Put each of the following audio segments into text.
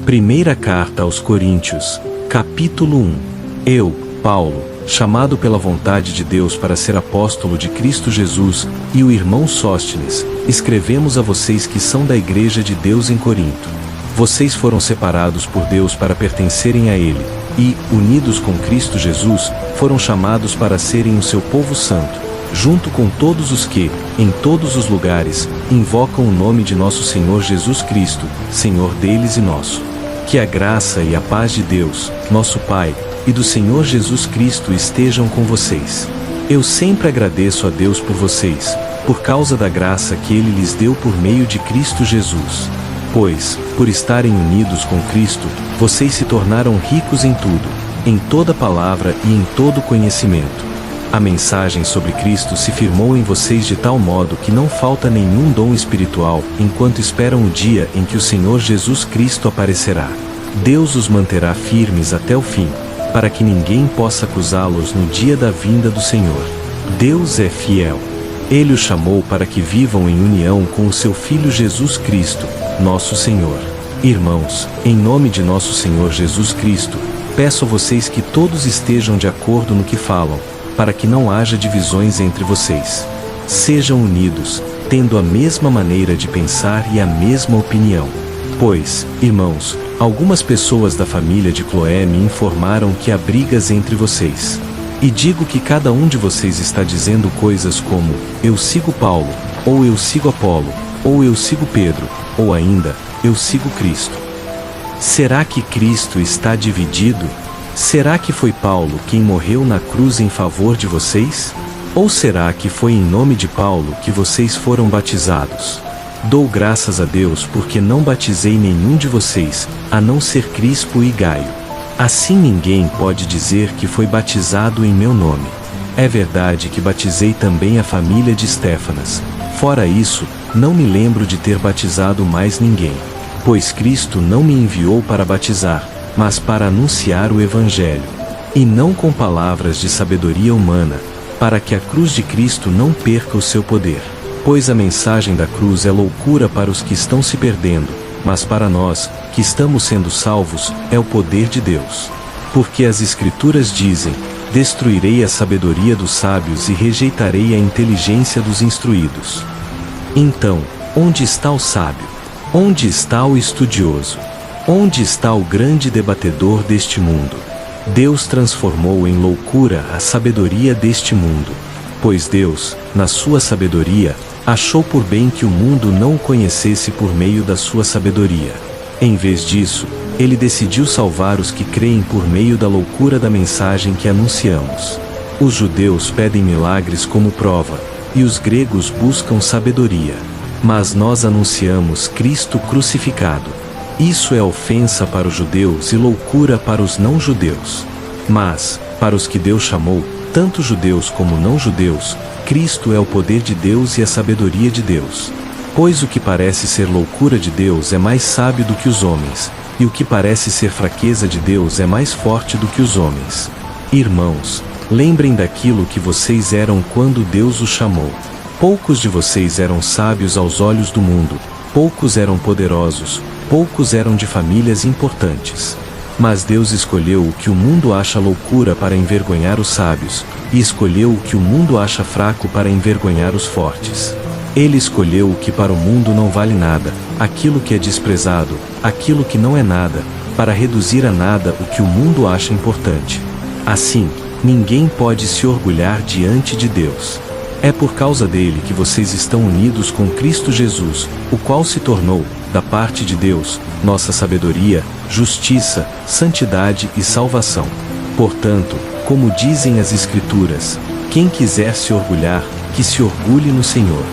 Primeira Carta aos Coríntios, capítulo 1. Eu, Paulo, chamado pela vontade de Deus para ser apóstolo de Cristo Jesus, e o irmão Sóstenes, escrevemos a vocês que são da Igreja de Deus em Corinto. Vocês foram separados por Deus para pertencerem a Ele, e, unidos com Cristo Jesus, foram chamados para serem o seu povo santo, junto com todos os que, em todos os lugares, invocam o nome de nosso Senhor Jesus Cristo, Senhor deles e nosso. Que a graça e a paz de Deus, nosso Pai, e do Senhor Jesus Cristo estejam com vocês. Eu sempre agradeço a Deus por vocês, por causa da graça que Ele lhes deu por meio de Cristo Jesus. Pois, por estarem unidos com Cristo, vocês se tornaram ricos em tudo, em toda palavra e em todo conhecimento. A mensagem sobre Cristo se firmou em vocês de tal modo que não falta nenhum dom espiritual, enquanto esperam o dia em que o Senhor Jesus Cristo aparecerá. Deus os manterá firmes até o fim, para que ninguém possa acusá-los no dia da vinda do Senhor. Deus é fiel. Ele os chamou para que vivam em união com o seu Filho Jesus Cristo, nosso Senhor. Irmãos, em nome de nosso Senhor Jesus Cristo, peço a vocês que todos estejam de acordo no que falam, para que não haja divisões entre vocês. Sejam unidos, tendo a mesma maneira de pensar e a mesma opinião. Pois, irmãos, algumas pessoas da família de Cloé me informaram que há brigas entre vocês. E digo que cada um de vocês está dizendo coisas como, eu sigo Paulo, ou eu sigo Apolo, ou eu sigo Pedro, ou ainda, eu sigo Cristo. Será que Cristo está dividido? Será que foi Paulo quem morreu na cruz em favor de vocês? Ou será que foi em nome de Paulo que vocês foram batizados? Dou graças a Deus porque não batizei nenhum de vocês, a não ser Crispo e Gaio. Assim ninguém pode dizer que foi batizado em meu nome. É verdade que batizei também a família de Estéfanas. Fora isso, não me lembro de ter batizado mais ninguém. Pois Cristo não me enviou para batizar, mas para anunciar o Evangelho. E não com palavras de sabedoria humana, para que a cruz de Cristo não perca o seu poder. Pois a mensagem da cruz é loucura para os que estão se perdendo, mas para nós, que estamos sendo salvos, é o poder de Deus. Porque as Escrituras dizem, destruirei a sabedoria dos sábios e rejeitarei a inteligência dos instruídos. Então, onde está o sábio? Onde está o estudioso? Onde está o grande debatedor deste mundo? Deus transformou em loucura a sabedoria deste mundo. Pois Deus, na sua sabedoria, achou por bem que o mundo não o conhecesse por meio da sua sabedoria. Em vez disso, Ele decidiu salvar os que creem por meio da loucura da mensagem que anunciamos. Os judeus pedem milagres como prova, e os gregos buscam sabedoria. Mas nós anunciamos Cristo crucificado. Isso é ofensa para os judeus e loucura para os não-judeus. Mas, para os que Deus chamou, tanto judeus como não-judeus, Cristo é o poder de Deus e a sabedoria de Deus. Pois o que parece ser loucura de Deus é mais sábio do que os homens, e o que parece ser fraqueza de Deus é mais forte do que os homens. Irmãos, lembrem daquilo que vocês eram quando Deus os chamou. Poucos de vocês eram sábios aos olhos do mundo, poucos eram poderosos, poucos eram de famílias importantes. Mas Deus escolheu o que o mundo acha loucura para envergonhar os sábios, e escolheu o que o mundo acha fraco para envergonhar os fortes. Ele escolheu o que para o mundo não vale nada, aquilo que é desprezado, aquilo que não é nada, para reduzir a nada o que o mundo acha importante. Assim, ninguém pode se orgulhar diante de Deus. É por causa dele que vocês estão unidos com Cristo Jesus, o qual se tornou, da parte de Deus, nossa sabedoria, justiça, santidade e salvação. Portanto, como dizem as Escrituras, quem quiser se orgulhar, que se orgulhe no Senhor.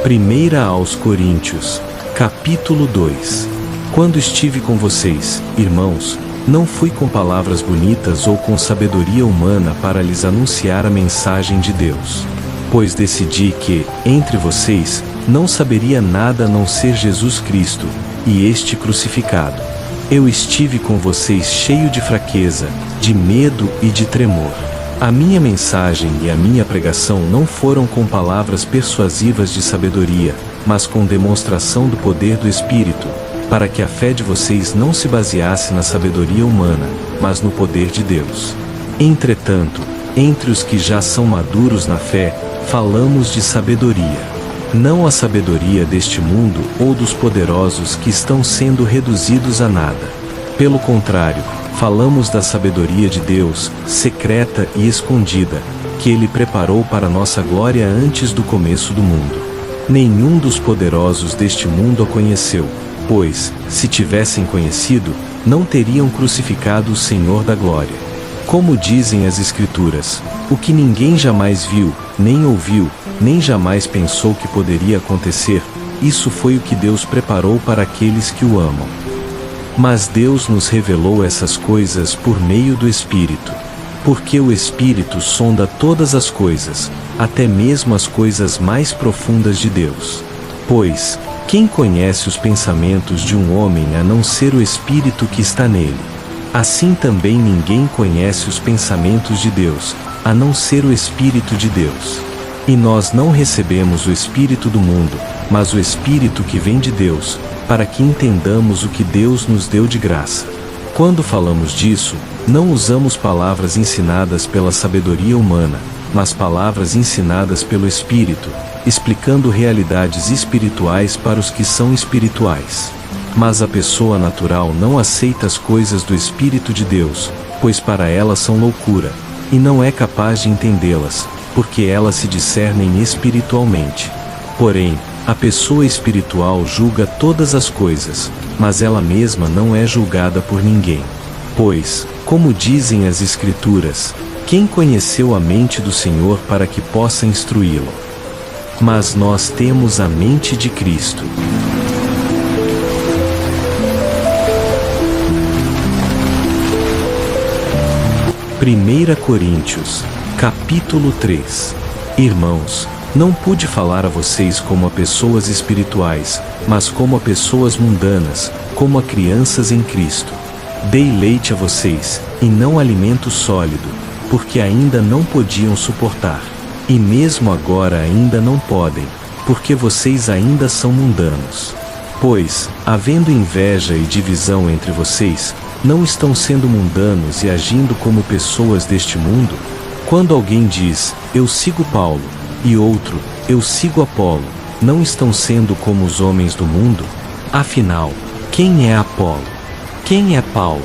Primeira aos Coríntios, capítulo 2. Quando estive com vocês, irmãos, não fui com palavras bonitas ou com sabedoria humana para lhes anunciar a mensagem de Deus. Pois decidi que, entre vocês, não saberia nada a não ser Jesus Cristo, e este crucificado. Eu estive com vocês cheio de fraqueza, de medo e de tremor. A minha mensagem e a minha pregação não foram com palavras persuasivas de sabedoria, mas com demonstração do poder do Espírito, para que a fé de vocês não se baseasse na sabedoria humana, mas no poder de Deus. Entretanto, entre os que já são maduros na fé, falamos de sabedoria. Não a sabedoria deste mundo ou dos poderosos que estão sendo reduzidos a nada. Pelo contrário, falamos da sabedoria de Deus, secreta e escondida, que Ele preparou para nossa glória antes do começo do mundo. Nenhum dos poderosos deste mundo a conheceu, pois, se tivessem conhecido, não teriam crucificado o Senhor da glória. Como dizem as Escrituras, o que ninguém jamais viu, nem ouviu, nem jamais pensou que poderia acontecer, isso foi o que Deus preparou para aqueles que o amam. Mas Deus nos revelou essas coisas por meio do Espírito. Porque o Espírito sonda todas as coisas, até mesmo as coisas mais profundas de Deus. Pois, quem conhece os pensamentos de um homem a não ser o Espírito que está nele? Assim também ninguém conhece os pensamentos de Deus, a não ser o Espírito de Deus. E nós não recebemos o Espírito do mundo, mas o Espírito que vem de Deus, para que entendamos o que Deus nos deu de graça. Quando falamos disso, não usamos palavras ensinadas pela sabedoria humana, mas palavras ensinadas pelo Espírito, explicando realidades espirituais para os que são espirituais. Mas a pessoa natural não aceita as coisas do Espírito de Deus, pois para ela são loucura, e não é capaz de entendê-las, porque elas se discernem espiritualmente. Porém, a pessoa espiritual julga todas as coisas, mas ela mesma não é julgada por ninguém. Pois, como dizem as Escrituras, quem conheceu a mente do Senhor para que possa instruí-lo? Mas nós temos a mente de Cristo. Primeira Coríntios, capítulo 3. Irmãos, não pude falar a vocês como a pessoas espirituais, mas como a pessoas mundanas, como a crianças em Cristo. Dei leite a vocês, e não alimento sólido, porque ainda não podiam suportar. E mesmo agora ainda não podem, porque vocês ainda são mundanos. Pois, havendo inveja e divisão entre vocês, não estão sendo mundanos e agindo como pessoas deste mundo? Quando alguém diz, eu sigo Paulo, e outro, eu sigo Apolo, não estão sendo como os homens do mundo? Afinal, quem é Apolo? Quem é Paulo?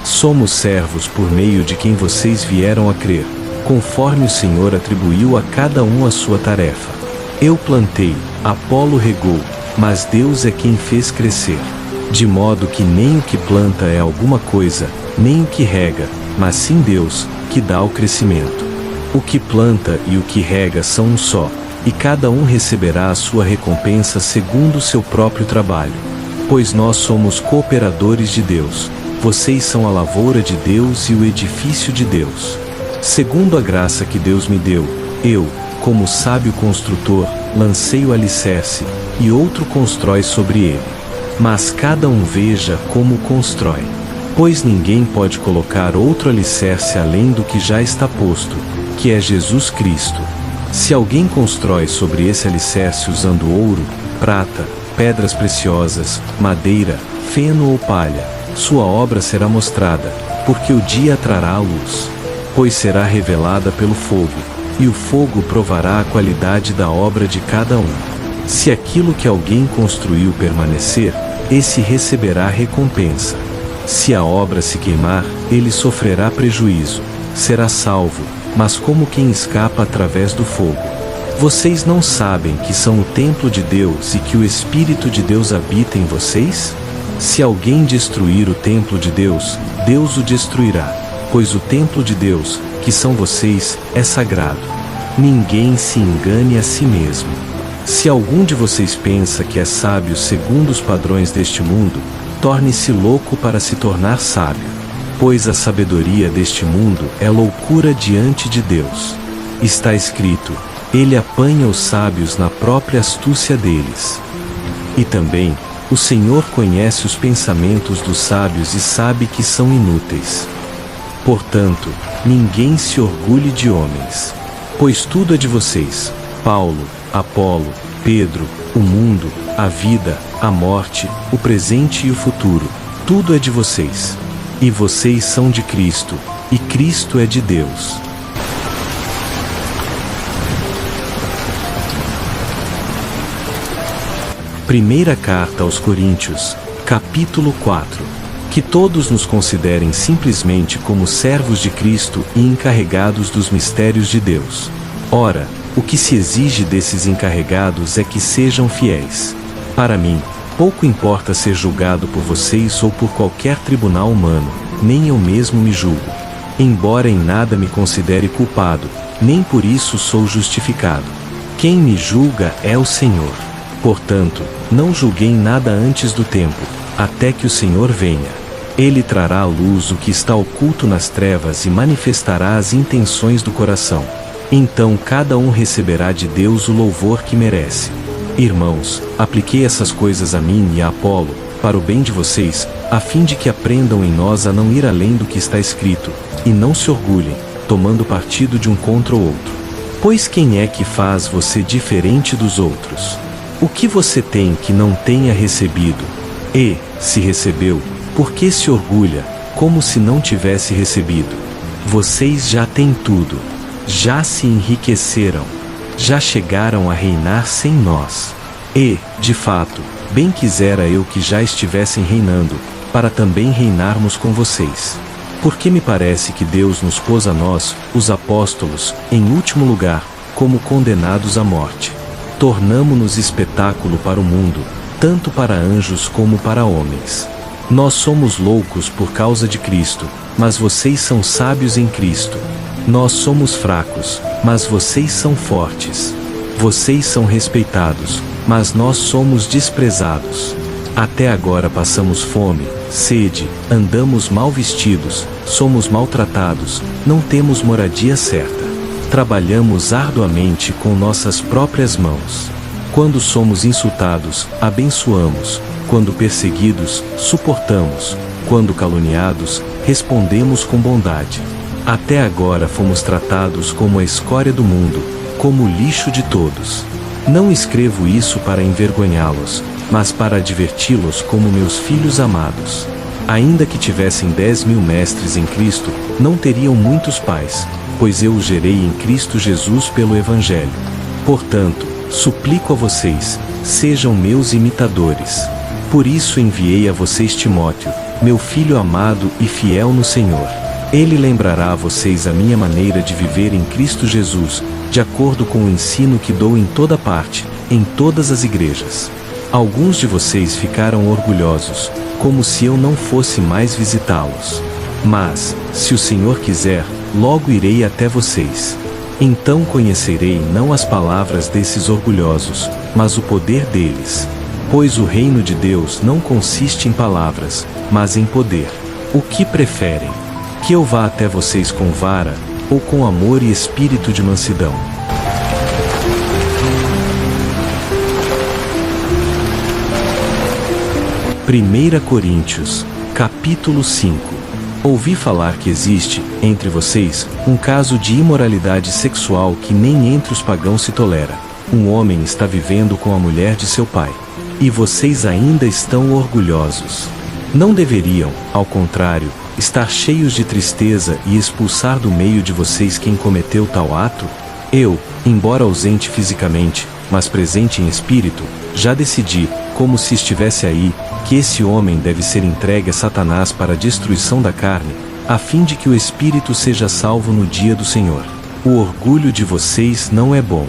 Somos servos por meio de quem vocês vieram a crer, conforme o Senhor atribuiu a cada um a sua tarefa. Eu plantei, Apolo regou, mas Deus é quem fez crescer. De modo que nem o que planta é alguma coisa, nem o que rega, mas sim Deus, que dá o crescimento. O que planta e o que rega são um só, e cada um receberá a sua recompensa segundo o seu próprio trabalho. Pois nós somos cooperadores de Deus, vocês são a lavoura de Deus e o edifício de Deus. Segundo a graça que Deus me deu, eu, como sábio construtor, lancei o alicerce, e outro constrói sobre ele. Mas cada um veja como constrói. Pois ninguém pode colocar outro alicerce além do que já está posto, que é Jesus Cristo. Se alguém constrói sobre esse alicerce usando ouro, prata, pedras preciosas, madeira, feno ou palha, sua obra será mostrada, porque o dia trará a luz. Pois será revelada pelo fogo, e o fogo provará a qualidade da obra de cada um. Se aquilo que alguém construiu permanecer, esse receberá recompensa. Se a obra se queimar, ele sofrerá prejuízo, será salvo, mas como quem escapa através do fogo. Vocês não sabem que são o templo de Deus e que o Espírito de Deus habita em vocês? Se alguém destruir o templo de Deus, Deus o destruirá, pois o templo de Deus, que são vocês, é sagrado. Ninguém se engane a si mesmo. Se algum de vocês pensa que é sábio segundo os padrões deste mundo, torne-se louco para se tornar sábio. Pois a sabedoria deste mundo é loucura diante de Deus. Está escrito, ele apanha os sábios na própria astúcia deles. E também, O Senhor conhece os pensamentos dos sábios e sabe que são inúteis. Portanto, ninguém se orgulhe de homens. Pois tudo é de vocês: Paulo, Apolo, Pedro, o mundo, a vida, a morte, o presente e o futuro. Tudo é de vocês. E vocês são de Cristo, e Cristo é de Deus. Primeira Carta aos Coríntios, capítulo 4. Que todos nos considerem simplesmente como servos de Cristo e encarregados dos mistérios de Deus. Ora, o que se exige desses encarregados é que sejam fiéis. Para mim, pouco importa ser julgado por vocês ou por qualquer tribunal humano, nem eu mesmo me julgo. Embora em nada me considere culpado, nem por isso sou justificado. Quem me julga é o Senhor. Portanto, não julguei nada antes do tempo, até que o Senhor venha. Ele trará à luz o que está oculto nas trevas e manifestará as intenções do coração. Então cada um receberá de Deus o louvor que merece. Irmãos, apliquei essas coisas a mim e a Apolo, para o bem de vocês, a fim de que aprendam em nós a não ir além do que está escrito, e não se orgulhem, tomando partido de um contra o outro. Pois quem é que faz você diferente dos outros? O que você tem que não tenha recebido? E, se recebeu, por que se orgulha, como se não tivesse recebido? Vocês já têm tudo. Já se enriqueceram. Já chegaram a reinar sem nós. E, de fato, bem quisera eu que já estivessem reinando, para também reinarmos com vocês. Porque me parece que Deus nos pôs a nós, os apóstolos, em último lugar, como condenados à morte. Tornamo-nos espetáculo para o mundo, tanto para anjos como para homens. Nós somos loucos por causa de Cristo, mas vocês são sábios em Cristo. Nós somos fracos, mas vocês são fortes. Vocês são respeitados, mas nós somos desprezados. Até agora passamos fome, sede, andamos mal vestidos, somos maltratados, não temos moradia certa. Trabalhamos arduamente com nossas próprias mãos. Quando somos insultados, abençoamos. Quando perseguidos, suportamos. Quando caluniados, respondemos com bondade. Até agora fomos tratados como a escória do mundo, como o lixo de todos. Não escrevo isso para envergonhá-los, mas para adverti-los como meus filhos amados. Ainda que tivessem 10.000 mestres em Cristo, não teriam muitos pais, pois eu os gerei em Cristo Jesus pelo Evangelho. Portanto, suplico a vocês, sejam meus imitadores. Por isso enviei a vocês Timóteo, meu filho amado e fiel no Senhor. Ele lembrará a vocês a minha maneira de viver em Cristo Jesus, de acordo com o ensino que dou em toda parte, em todas as igrejas. Alguns de vocês ficaram orgulhosos, como se eu não fosse mais visitá-los. Mas, se o Senhor quiser, logo irei até vocês. Então conhecerei não as palavras desses orgulhosos, mas o poder deles. Pois o reino de Deus não consiste em palavras, mas em poder. O que preferem? Que eu vá até vocês com vara, ou com amor e espírito de mansidão? Primeira Coríntios, capítulo 5. Ouvi falar que existe, entre vocês, um caso de imoralidade sexual que nem entre os pagãos se tolera. Um homem está vivendo com a mulher de seu pai. E vocês ainda estão orgulhosos. Não deveriam, ao contrário, estar cheios de tristeza e expulsar do meio de vocês quem cometeu tal ato? Eu, embora ausente fisicamente, mas presente em espírito, já decidi, como se estivesse aí, que esse homem deve ser entregue a Satanás para a destruição da carne, a fim de que o espírito seja salvo no dia do Senhor. O orgulho de vocês não é bom.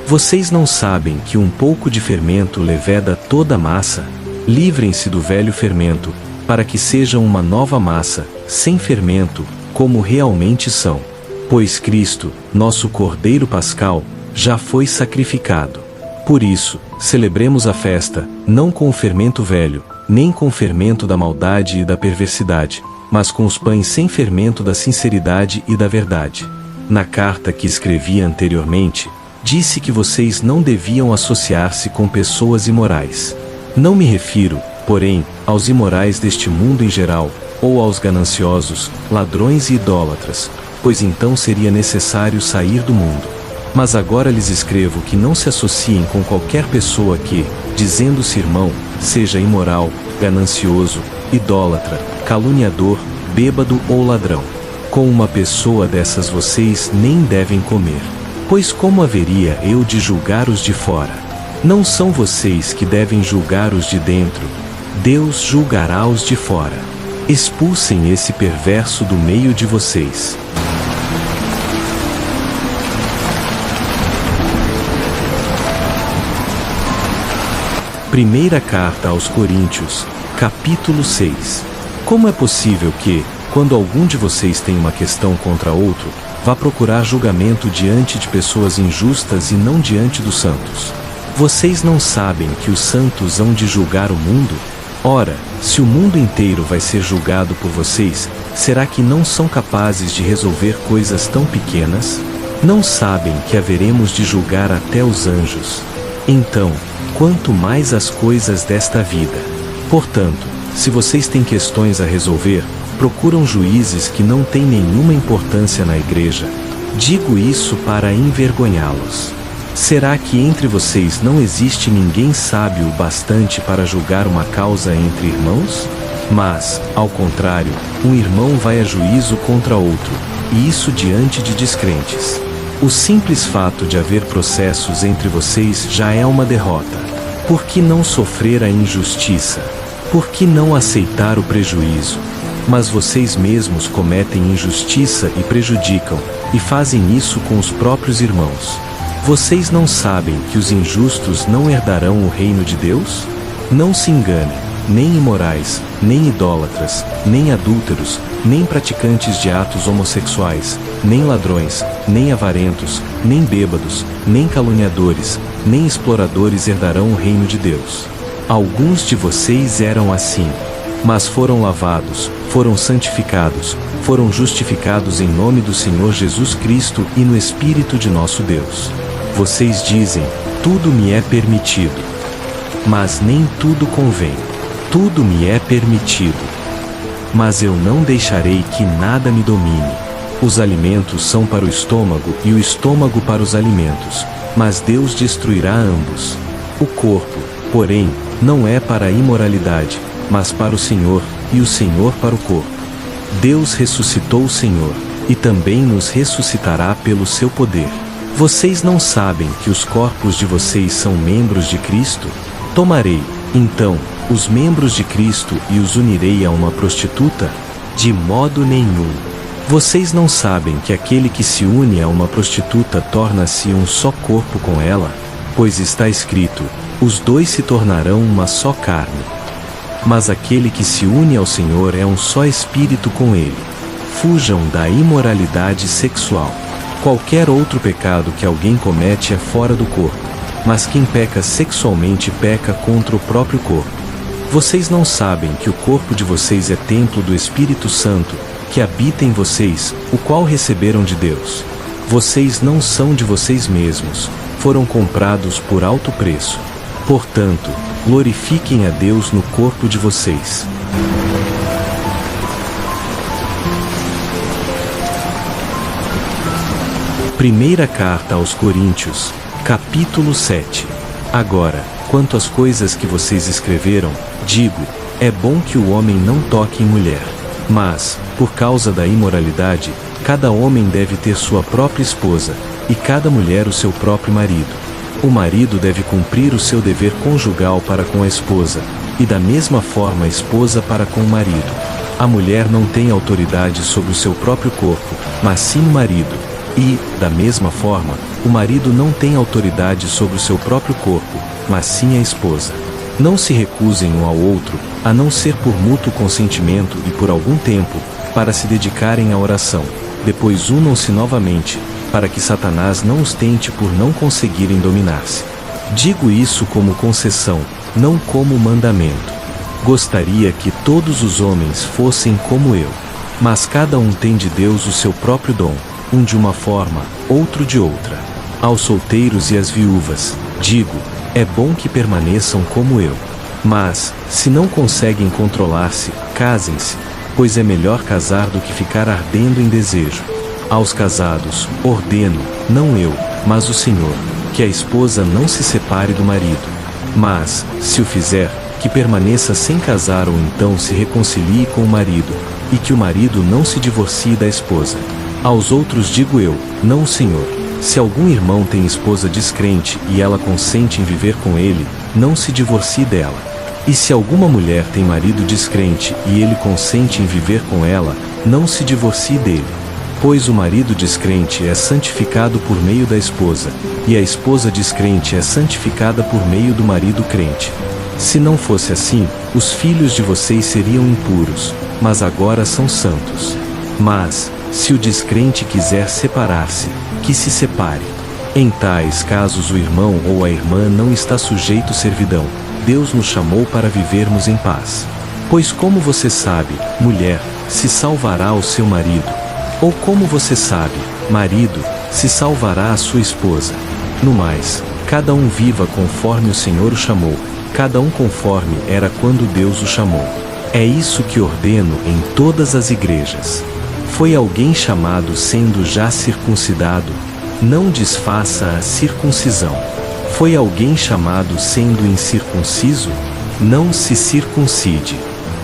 Vocês não sabem que um pouco de fermento leveda toda a massa? Livrem-se do velho fermento, para que sejam uma nova massa, sem fermento, como realmente são. Pois Cristo, nosso Cordeiro Pascal, já foi sacrificado. Por isso, celebremos a festa, não com o fermento velho, nem com o fermento da maldade e da perversidade, mas com os pães sem fermento da sinceridade e da verdade. Na carta que escrevi anteriormente, disse que vocês não deviam associar-se com pessoas imorais. Não me refiro, porém, aos imorais deste mundo em geral, ou aos gananciosos, ladrões e idólatras, pois então seria necessário sair do mundo. Mas agora lhes escrevo que não se associem com qualquer pessoa que, dizendo-se irmão, seja imoral, ganancioso, idólatra, caluniador, bêbado ou ladrão. Com uma pessoa dessas vocês nem devem comer. Pois como haveria eu de julgar os de fora? Não são vocês que devem julgar os de dentro. Deus julgará os de fora. Expulsem esse perverso do meio de vocês. Primeira carta aos Coríntios, capítulo 6. Como é possível que, quando algum de vocês tem uma questão contra outro, vá procurar julgamento diante de pessoas injustas e não diante dos santos? Vocês não sabem que os santos hão de julgar o mundo? Ora, se o mundo inteiro vai ser julgado por vocês, será que não são capazes de resolver coisas tão pequenas? Não sabem que haveremos de julgar até os anjos? Então, quanto mais as coisas desta vida. Portanto, se vocês têm questões a resolver, procuram juízes que não têm nenhuma importância na igreja. Digo isso para envergonhá-los. Será que entre vocês não existe ninguém sábio o bastante para julgar uma causa entre irmãos? Mas, ao contrário, um irmão vai a juízo contra outro, e isso diante de descrentes. O simples fato de haver processos entre vocês já é uma derrota. Por que não sofrer a injustiça? Por que não aceitar o prejuízo? Mas vocês mesmos cometem injustiça e prejudicam, e fazem isso com os próprios irmãos. Vocês não sabem que os injustos não herdarão o reino de Deus? Não se enganem, nem imorais, nem idólatras, nem adúlteros, nem praticantes de atos homossexuais, nem ladrões, nem avarentos, nem bêbados, nem caluniadores, nem exploradores herdarão o reino de Deus. Alguns de vocês eram assim, mas foram lavados, foram santificados, foram justificados em nome do Senhor Jesus Cristo e no Espírito de nosso Deus. Vocês dizem, tudo me é permitido. Mas nem tudo convém. Tudo me é permitido. Mas eu não deixarei que nada me domine. Os alimentos são para o estômago e o estômago para os alimentos, mas Deus destruirá ambos. O corpo, porém, não é para a imoralidade, mas para o Senhor, e o Senhor para o corpo. Deus ressuscitou o Senhor, e também nos ressuscitará pelo seu poder. Vocês não sabem que os corpos de vocês são membros de Cristo? Tomarei, então, os membros de Cristo e os unirei a uma prostituta? De modo nenhum. Vocês não sabem que aquele que se une a uma prostituta torna-se um só corpo com ela? Pois está escrito, os dois se tornarão uma só carne. Mas aquele que se une ao Senhor é um só espírito com ele. Fujam da imoralidade sexual. Qualquer outro pecado que alguém comete é fora do corpo, mas quem peca sexualmente peca contra o próprio corpo. Vocês não sabem que o corpo de vocês é templo do Espírito Santo, que habita em vocês, o qual receberam de Deus. Vocês não são de vocês mesmos, foram comprados por alto preço. Portanto, glorifiquem a Deus no corpo de vocês. Primeira carta aos Coríntios, capítulo 7. Agora, quanto às coisas que vocês escreveram, digo, é bom que o homem não toque em mulher. Mas, por causa da imoralidade, cada homem deve ter sua própria esposa, e cada mulher o seu próprio marido. O marido deve cumprir o seu dever conjugal para com a esposa, e da mesma forma a esposa para com o marido. A mulher não tem autoridade sobre o seu próprio corpo, mas sim o marido. E, da mesma forma, o marido não tem autoridade sobre o seu próprio corpo, mas sim a esposa. Não se recusem um ao outro, a não ser por mútuo consentimento e por algum tempo, para se dedicarem à oração. Depois unam-se novamente, para que Satanás não os tente por não conseguirem dominar-se. Digo isso como concessão, não como mandamento. Gostaria que todos os homens fossem como eu. Mas cada um tem de Deus o seu próprio dom, um de uma forma, outro de outra. Aos solteiros e às viúvas, digo, é bom que permaneçam como eu. Mas, se não conseguem controlar-se, casem-se, pois é melhor casar do que ficar ardendo em desejo. Aos casados, ordeno, não eu, mas o Senhor, que a esposa não se separe do marido. Mas, se o fizer, que permaneça sem casar ou então se reconcilie com o marido, e que o marido não se divorcie da esposa. Aos outros digo eu, não o Senhor. Se algum irmão tem esposa descrente e ela consente em viver com ele, não se divorcie dela. E se alguma mulher tem marido descrente e ele consente em viver com ela, não se divorcie dele. Pois o marido descrente é santificado por meio da esposa, e a esposa descrente é santificada por meio do marido crente. Se não fosse assim, os filhos de vocês seriam impuros, mas agora são santos. Mas, se o descrente quiser separar-se, que se separe. Em tais casos o irmão ou a irmã não está sujeito à servidão. Deus nos chamou para vivermos em paz. Pois como você sabe, mulher, se salvará o seu marido? Ou como você sabe, marido, se salvará a sua esposa? No mais, cada um viva conforme o Senhor o chamou, cada um conforme era quando Deus o chamou. É isso que ordeno em todas as igrejas. Foi alguém chamado sendo já circuncidado? Não desfaça a circuncisão. Foi alguém chamado sendo incircunciso? Não se circuncide.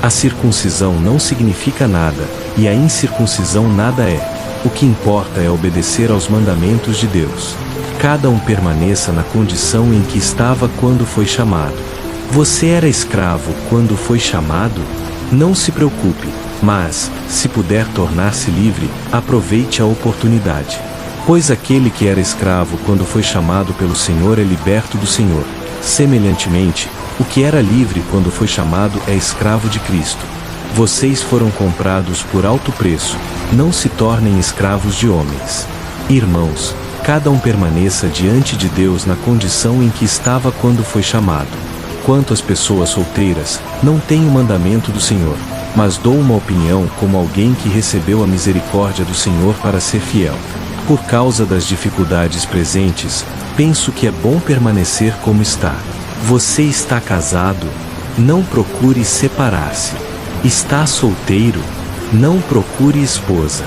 A circuncisão não significa nada, e a incircuncisão nada é. O que importa é obedecer aos mandamentos de Deus. Cada um permaneça na condição em que estava quando foi chamado. Você era escravo quando foi chamado? Não se preocupe, mas, se puder tornar-se livre, aproveite a oportunidade. Pois aquele que era escravo quando foi chamado pelo Senhor é liberto do Senhor. Semelhantemente, o que era livre quando foi chamado é escravo de Cristo. Vocês foram comprados por alto preço, não se tornem escravos de homens. Irmãos, cada um permaneça diante de Deus na condição em que estava quando foi chamado. Quanto às pessoas solteiras, não tenho o mandamento do Senhor, mas dou uma opinião como alguém que recebeu a misericórdia do Senhor para ser fiel. Por causa das dificuldades presentes, penso que é bom permanecer como está. Você está casado? Não procure separar-se. Está solteiro? Não procure esposa.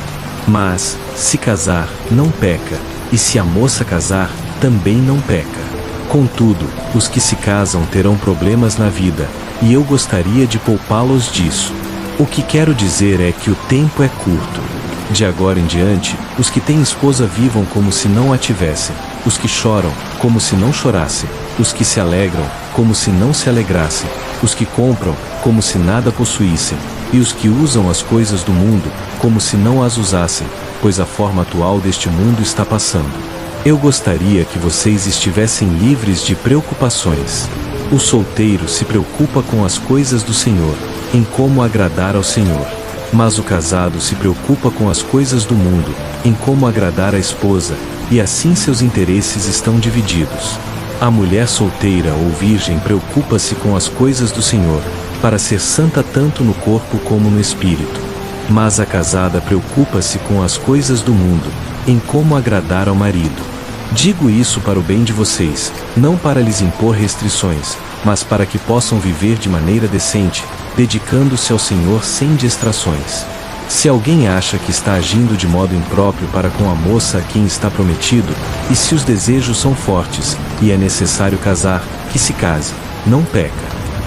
Mas, se casar, não peca, e se a moça casar, também não peca. Contudo, os que se casam terão problemas na vida, e eu gostaria de poupá-los disso. O que quero dizer é que o tempo é curto. De agora em diante, os que têm esposa vivam como se não a tivessem, os que choram, como se não chorassem, os que se alegram, como se não se alegrassem, os que compram, como se nada possuíssem, e os que usam as coisas do mundo, como se não as usassem, pois a forma atual deste mundo está passando. Eu gostaria que vocês estivessem livres de preocupações. O solteiro se preocupa com as coisas do Senhor, em como agradar ao Senhor. Mas o casado se preocupa com as coisas do mundo, em como agradar a esposa, e assim seus interesses estão divididos. A mulher solteira ou virgem preocupa-se com as coisas do Senhor, para ser santa tanto no corpo como no espírito. Mas a casada preocupa-se com as coisas do mundo, em como agradar ao marido. Digo isso para o bem de vocês, não para lhes impor restrições, mas para que possam viver de maneira decente, dedicando-se ao Senhor sem distrações. Se alguém acha que está agindo de modo impróprio para com a moça a quem está prometido, e se os desejos são fortes, e é necessário casar, que se case, não peca.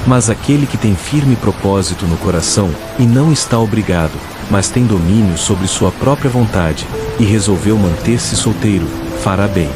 Mas aquele que tem firme propósito no coração, e não está obrigado, mas tem domínio sobre sua própria vontade, e resolveu manter-se solteiro, fará bem.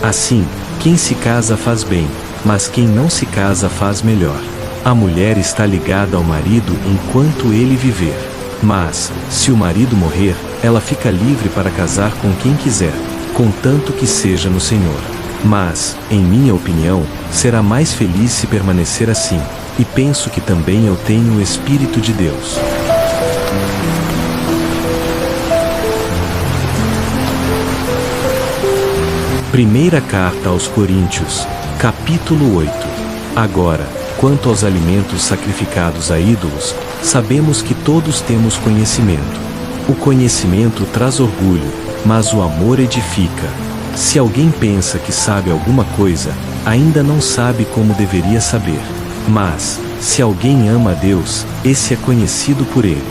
Assim, quem se casa faz bem, mas quem não se casa faz melhor. A mulher está ligada ao marido enquanto ele viver. Mas, se o marido morrer, ela fica livre para casar com quem quiser, contanto que seja no Senhor. Mas, em minha opinião, será mais feliz se permanecer assim, e penso que também eu tenho o Espírito de Deus. Primeira Carta aos Coríntios, capítulo 8. Agora, quanto aos alimentos sacrificados a ídolos, sabemos que todos temos conhecimento. O conhecimento traz orgulho, mas o amor edifica. Se alguém pensa que sabe alguma coisa, ainda não sabe como deveria saber. Mas, Se alguém ama a Deus, esse é conhecido por ele.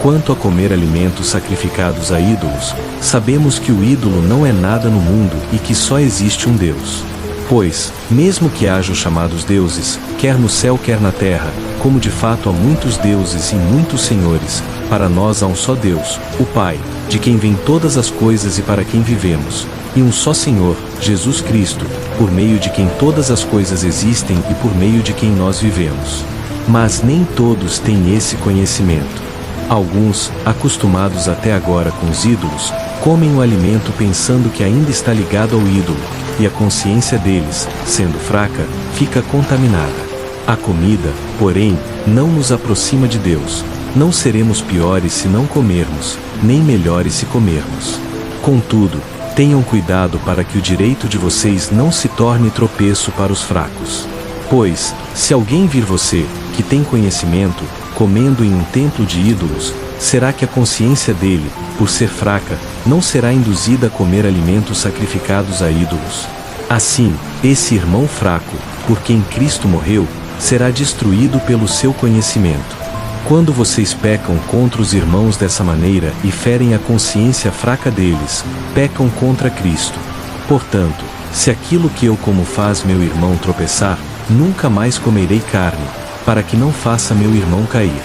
Quanto a comer alimentos sacrificados a ídolos, sabemos que o ídolo não é nada no mundo e que só existe um Deus. Pois, mesmo que haja os chamados deuses, quer no céu quer na terra, como de fato há muitos deuses e muitos senhores, para nós há um só Deus, o Pai, de quem vêm todas as coisas e para quem vivemos, e um só Senhor, Jesus Cristo, por meio de quem todas as coisas existem e por meio de quem nós vivemos. Mas nem todos têm esse conhecimento. Alguns, acostumados até agora com os ídolos, comem o alimento pensando que ainda está ligado ao ídolo, e a consciência deles, sendo fraca, fica contaminada. A comida, porém, não nos aproxima de Deus. Não seremos piores se não comermos, nem melhores se comermos. Contudo, tenham cuidado para que o direito de vocês não se torne tropeço para os fracos. Pois, se alguém vir você, que tem conhecimento, comendo em um templo de ídolos, será que a consciência dele, por ser fraca, não será induzida a comer alimentos sacrificados a ídolos? Assim, esse irmão fraco, por quem Cristo morreu, será destruído pelo seu conhecimento. Quando vocês pecam contra os irmãos dessa maneira e ferem a consciência fraca deles, pecam contra Cristo. Portanto, se aquilo que eu como faz meu irmão tropeçar, nunca mais comerei carne, para que não faça meu irmão cair.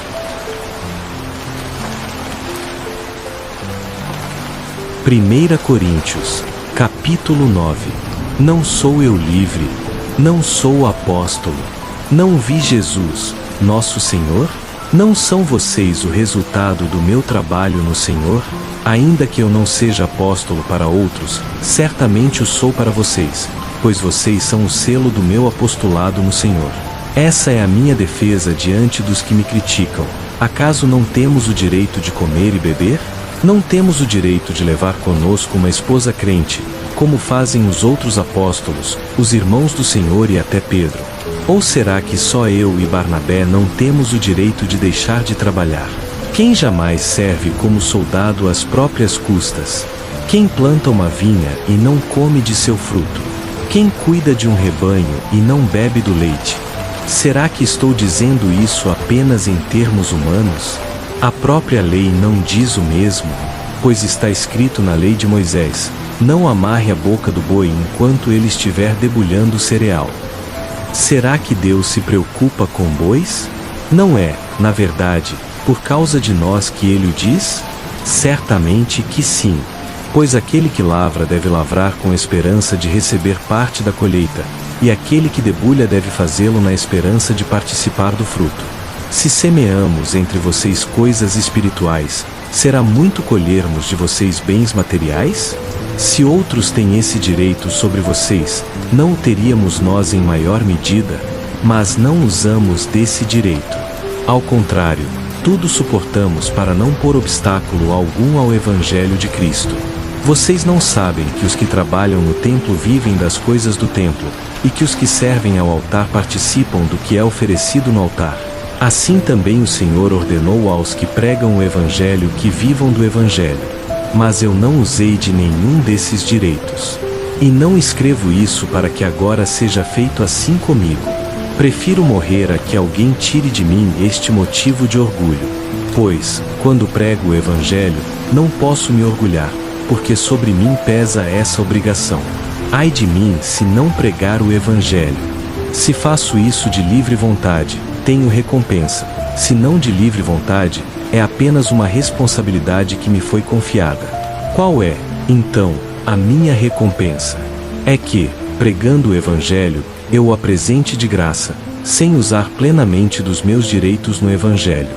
Primeira Coríntios, capítulo 9. Não sou eu livre? Não sou apóstolo? Não vi Jesus, nosso Senhor? Não são vocês o resultado do meu trabalho no Senhor? Ainda que eu não seja apóstolo para outros, certamente o sou para vocês, pois vocês são o selo do meu apostolado no Senhor. Essa é a minha defesa diante dos que me criticam. Acaso não temos o direito de comer e beber? Não temos o direito de levar conosco uma esposa crente, como fazem os outros apóstolos, os irmãos do Senhor e até Pedro? Ou será que só eu e Barnabé não temos o direito de deixar de trabalhar? Quem jamais serve como soldado às próprias custas? Quem planta uma vinha e não come de seu fruto? Quem cuida de um rebanho e não bebe do leite? Será que estou dizendo isso apenas em termos humanos? A própria lei não diz o mesmo, pois está escrito na lei de Moisés: não amarre a boca do boi enquanto ele estiver debulhando o cereal. Será que Deus se preocupa com bois? Não é, na verdade, por causa de nós que ele o diz? Certamente que sim. Pois aquele que lavra deve lavrar com esperança de receber parte da colheita, e aquele que debulha deve fazê-lo na esperança de participar do fruto. Se semeamos entre vocês coisas espirituais, será muito colhermos de vocês bens materiais? Se outros têm esse direito sobre vocês, não o teríamos nós em maior medida? Mas não usamos desse direito. Ao contrário, tudo suportamos para não pôr obstáculo algum ao Evangelho de Cristo. Vocês não sabem que os que trabalham no templo vivem das coisas do templo, e que os que servem ao altar participam do que é oferecido no altar? Assim também o Senhor ordenou aos que pregam o Evangelho que vivam do Evangelho. Mas eu não usei de nenhum desses direitos. E não escrevo isso para que agora seja feito assim comigo. Prefiro morrer a que alguém tire de mim este motivo de orgulho. Pois, quando prego o Evangelho, não posso me orgulhar, porque sobre mim pesa essa obrigação. Ai de mim se não pregar o Evangelho. Se faço isso de livre vontade, tenho recompensa. Se não de livre vontade, é apenas uma responsabilidade que me foi confiada. Qual é, então, a minha recompensa? É que, pregando o Evangelho, eu o apresente de graça, sem usar plenamente dos meus direitos no Evangelho.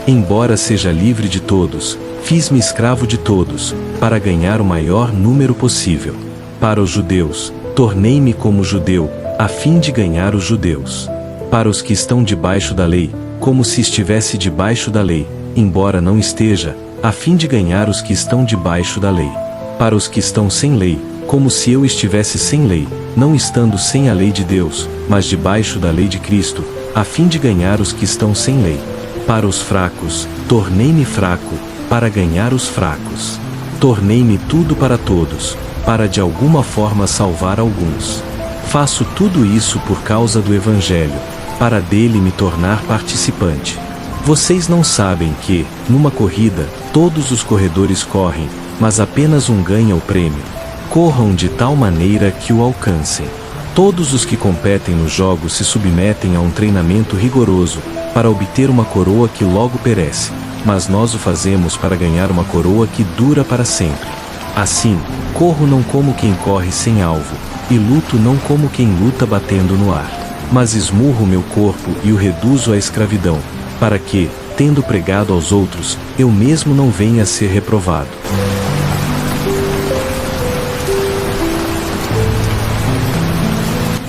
Embora seja livre de todos, fiz-me escravo de todos, para ganhar o maior número possível. Para os judeus, tornei-me como judeu, a fim de ganhar os judeus. Para os que estão debaixo da lei, como se estivesse debaixo da lei, embora não esteja, a fim de ganhar os que estão debaixo da lei. Para os que estão sem lei, como se eu estivesse sem lei, não estando sem a lei de Deus, mas debaixo da lei de Cristo, a fim de ganhar os que estão sem lei. Para os fracos, tornei-me fraco, para ganhar os fracos. Tornei-me tudo para todos, para de alguma forma salvar alguns. Faço tudo isso por causa do Evangelho, para dele me tornar participante. Vocês não sabem que, numa corrida, todos os corredores correm, mas apenas um ganha o prêmio. Corram de tal maneira que o alcancem. Todos os que competem nos jogos se submetem a um treinamento rigoroso, para obter uma coroa que logo perece, mas nós o fazemos para ganhar uma coroa que dura para sempre. Assim, corro não como quem corre sem alvo, e luto não como quem luta batendo no ar, mas esmurro meu corpo e o reduzo à escravidão, para que, tendo pregado aos outros, eu mesmo não venha a ser reprovado.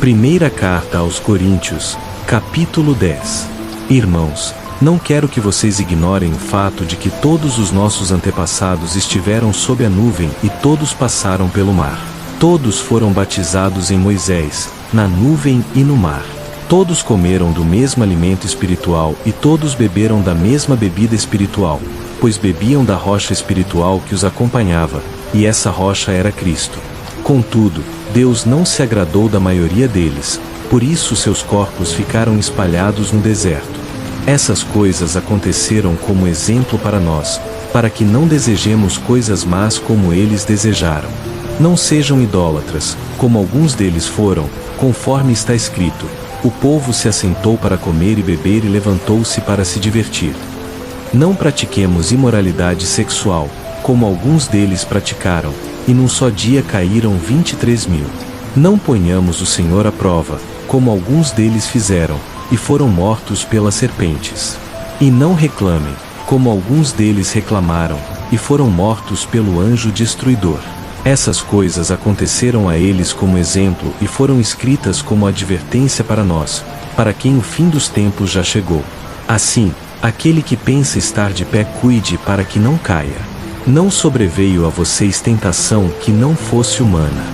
Primeira Carta aos Coríntios, capítulo 10. Irmãos, não quero que vocês ignorem o fato de que todos os nossos antepassados estiveram sob a nuvem e todos passaram pelo mar. Todos foram batizados em Moisés, na nuvem e no mar. Todos comeram do mesmo alimento espiritual e todos beberam da mesma bebida espiritual, pois bebiam da rocha espiritual que os acompanhava, e essa rocha era Cristo. Contudo, Deus não se agradou da maioria deles, por isso seus corpos ficaram espalhados no deserto. Essas coisas aconteceram como exemplo para nós, para que não desejemos coisas más como eles desejaram. Não sejam idólatras, como alguns deles foram, conforme está escrito: o povo se assentou para comer e beber e levantou-se para se divertir. Não pratiquemos imoralidade sexual, como alguns deles praticaram, e num só dia caíram 23.000. Não ponhamos o Senhor à prova, como alguns deles fizeram, e foram mortos pelas serpentes. E não reclamem, como alguns deles reclamaram, e foram mortos pelo anjo destruidor. Essas coisas aconteceram a eles como exemplo e foram escritas como advertência para nós, para quem o fim dos tempos já chegou. Assim, aquele que pensa estar de pé cuide para que não caia. Não sobreveio a vocês tentação que não fosse humana.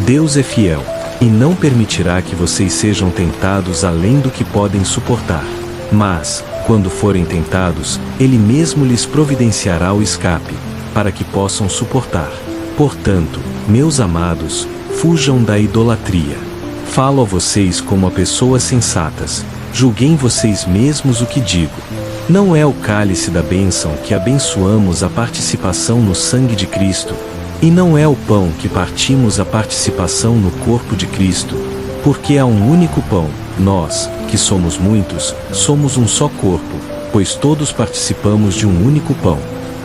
Deus é fiel, e não permitirá que vocês sejam tentados além do que podem suportar. Mas, quando forem tentados, Ele mesmo lhes providenciará o escape, para que possam suportar. Portanto, meus amados, fujam da idolatria. Falo a vocês como a pessoas sensatas, julguem vocês mesmos o que digo. Não é o cálice da bênção que abençoamos a participação no sangue de Cristo, e não é o pão que partimos a participação no corpo de Cristo, porque há um único pão, nós, que somos muitos, somos um só corpo, pois todos participamos de um único pão.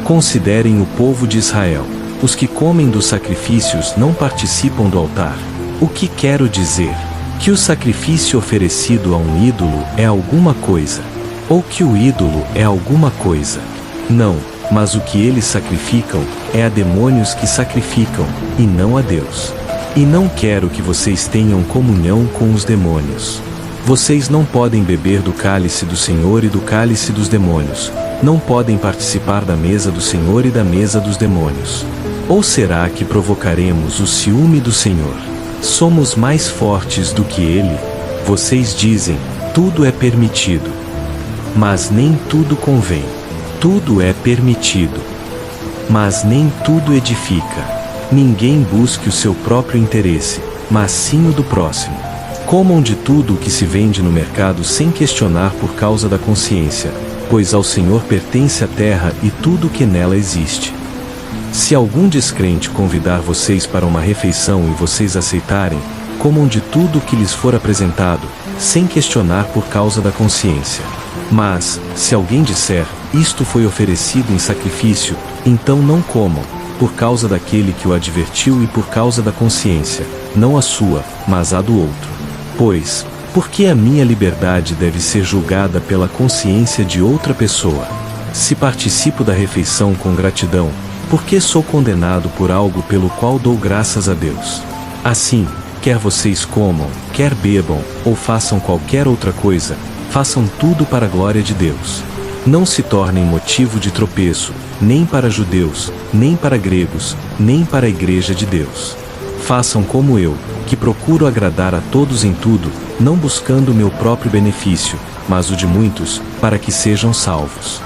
Considerem o povo de Israel. Os que comem dos sacrifícios não participam do altar. O que quero dizer? Que o sacrifício oferecido a um ídolo é alguma coisa, ou que o ídolo é alguma coisa. Não, mas o que eles sacrificam é a demônios que sacrificam, e não a Deus. E não quero que vocês tenham comunhão com os demônios. Vocês não podem beber do cálice do Senhor e do cálice dos demônios. Não podem participar da mesa do Senhor e da mesa dos demônios. Ou será que provocaremos o ciúme do Senhor? Somos mais fortes do que Ele? Vocês dizem, tudo é permitido. Mas nem tudo convém. Tudo é permitido. Mas nem tudo edifica. Ninguém busque o seu próprio interesse, mas sim o do próximo. Comam de tudo o que se vende no mercado sem questionar por causa da consciência, pois ao Senhor pertence a terra e tudo o que nela existe. Se algum descrente convidar vocês para uma refeição e vocês aceitarem, comam de tudo o que lhes for apresentado, sem questionar por causa da consciência. Mas, se alguém disser, isto foi oferecido em sacrifício, então não comam, por causa daquele que o advertiu e por causa da consciência, não a sua, mas a do outro. Pois, por que a minha liberdade deve ser julgada pela consciência de outra pessoa? Se participo da refeição com gratidão, por que sou condenado por algo pelo qual dou graças a Deus? Assim, quer vocês comam, quer bebam, ou façam qualquer outra coisa, façam tudo para a glória de Deus. Não se tornem motivo de tropeço, nem para judeus, nem para gregos, nem para a igreja de Deus. Façam como eu, que procuro agradar a todos em tudo, não buscando o meu próprio benefício, mas o de muitos, para que sejam salvos.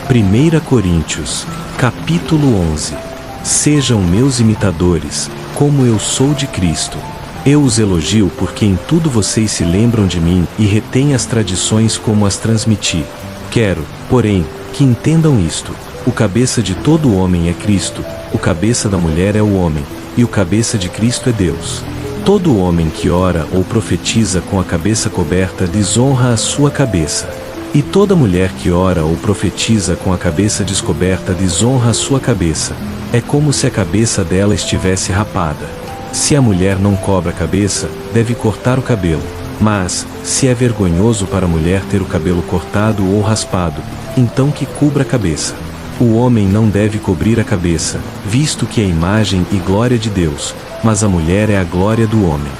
Primeira Coríntios, capítulo 11. Sejam meus imitadores, como eu sou de Cristo. Eu os elogio porque em tudo vocês se lembram de mim e retêm as tradições como as transmiti. Quero, porém, que entendam isto: o cabeça de todo homem é Cristo, o cabeça da mulher é o homem, e o cabeça de Cristo é Deus. Todo homem que ora ou profetiza com a cabeça coberta desonra a sua cabeça. E toda mulher que ora ou profetiza com a cabeça descoberta desonra a sua cabeça. É como se a cabeça dela estivesse rapada. Se a mulher não cobre a cabeça, deve cortar o cabelo. Mas, se é vergonhoso para a mulher ter o cabelo cortado ou raspado, então que cubra a cabeça. O homem não deve cobrir a cabeça, visto que é a imagem e glória de Deus, mas a mulher é a glória do homem.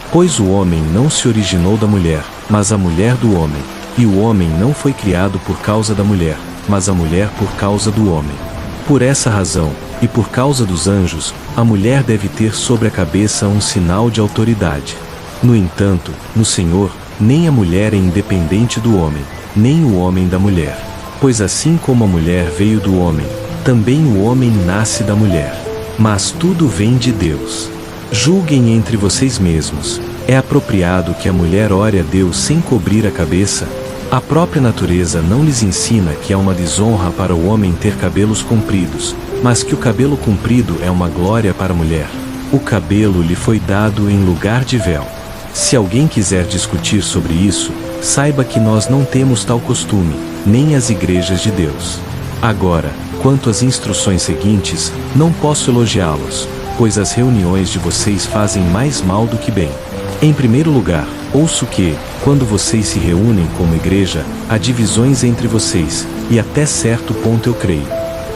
Pois o homem não se originou da mulher, mas a mulher do homem. E o homem não foi criado por causa da mulher, mas a mulher por causa do homem. Por essa razão, e por causa dos anjos, a mulher deve ter sobre a cabeça um sinal de autoridade. No entanto, no Senhor, nem a mulher é independente do homem, nem o homem da mulher. Pois assim como a mulher veio do homem, também o homem nasce da mulher. Mas tudo vem de Deus. Julguem entre vocês mesmos: é apropriado que a mulher ore a Deus sem cobrir a cabeça? A própria natureza não lhes ensina que é uma desonra para o homem ter cabelos compridos, mas que o cabelo comprido é uma glória para a mulher. O cabelo lhe foi dado em lugar de véu. Se alguém quiser discutir sobre isso, saiba que nós não temos tal costume, nem as igrejas de Deus. Agora, quanto às instruções seguintes, não posso elogiá-los, pois as reuniões de vocês fazem mais mal do que bem. Em primeiro lugar, ouço que, quando vocês se reúnem como igreja, há divisões entre vocês, e até certo ponto eu creio.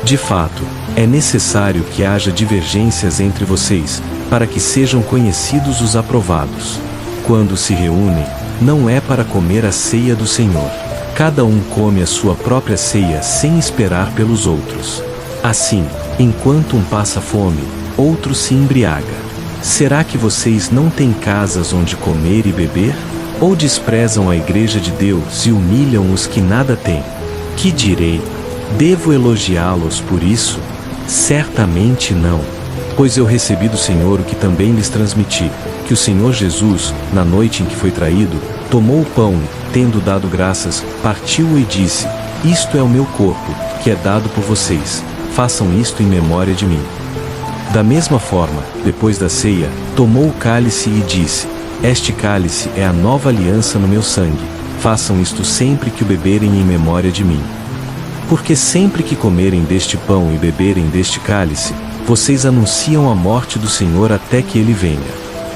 De fato, é necessário que haja divergências entre vocês, para que sejam conhecidos os aprovados. Quando se reúnem, não é para comer a ceia do Senhor. Cada um come a sua própria ceia sem esperar pelos outros. Assim, enquanto um passa fome, outro se embriaga. Será que vocês não têm casas onde comer e beber? Ou desprezam a igreja de Deus e humilham os que nada têm? Que direi? Devo elogiá-los por isso? Certamente não. Pois eu recebi do Senhor o que também lhes transmiti, que o Senhor Jesus, na noite em que foi traído, tomou o pão e, tendo dado graças, partiu-o e disse: Isto é o meu corpo, que é dado por vocês. Façam isto em memória de mim. Da mesma forma, depois da ceia, tomou o cálice e disse: Este cálice é a nova aliança no meu sangue. Façam isto sempre que o beberem em memória de mim. Porque sempre que comerem deste pão e beberem deste cálice, vocês anunciam a morte do Senhor até que ele venha.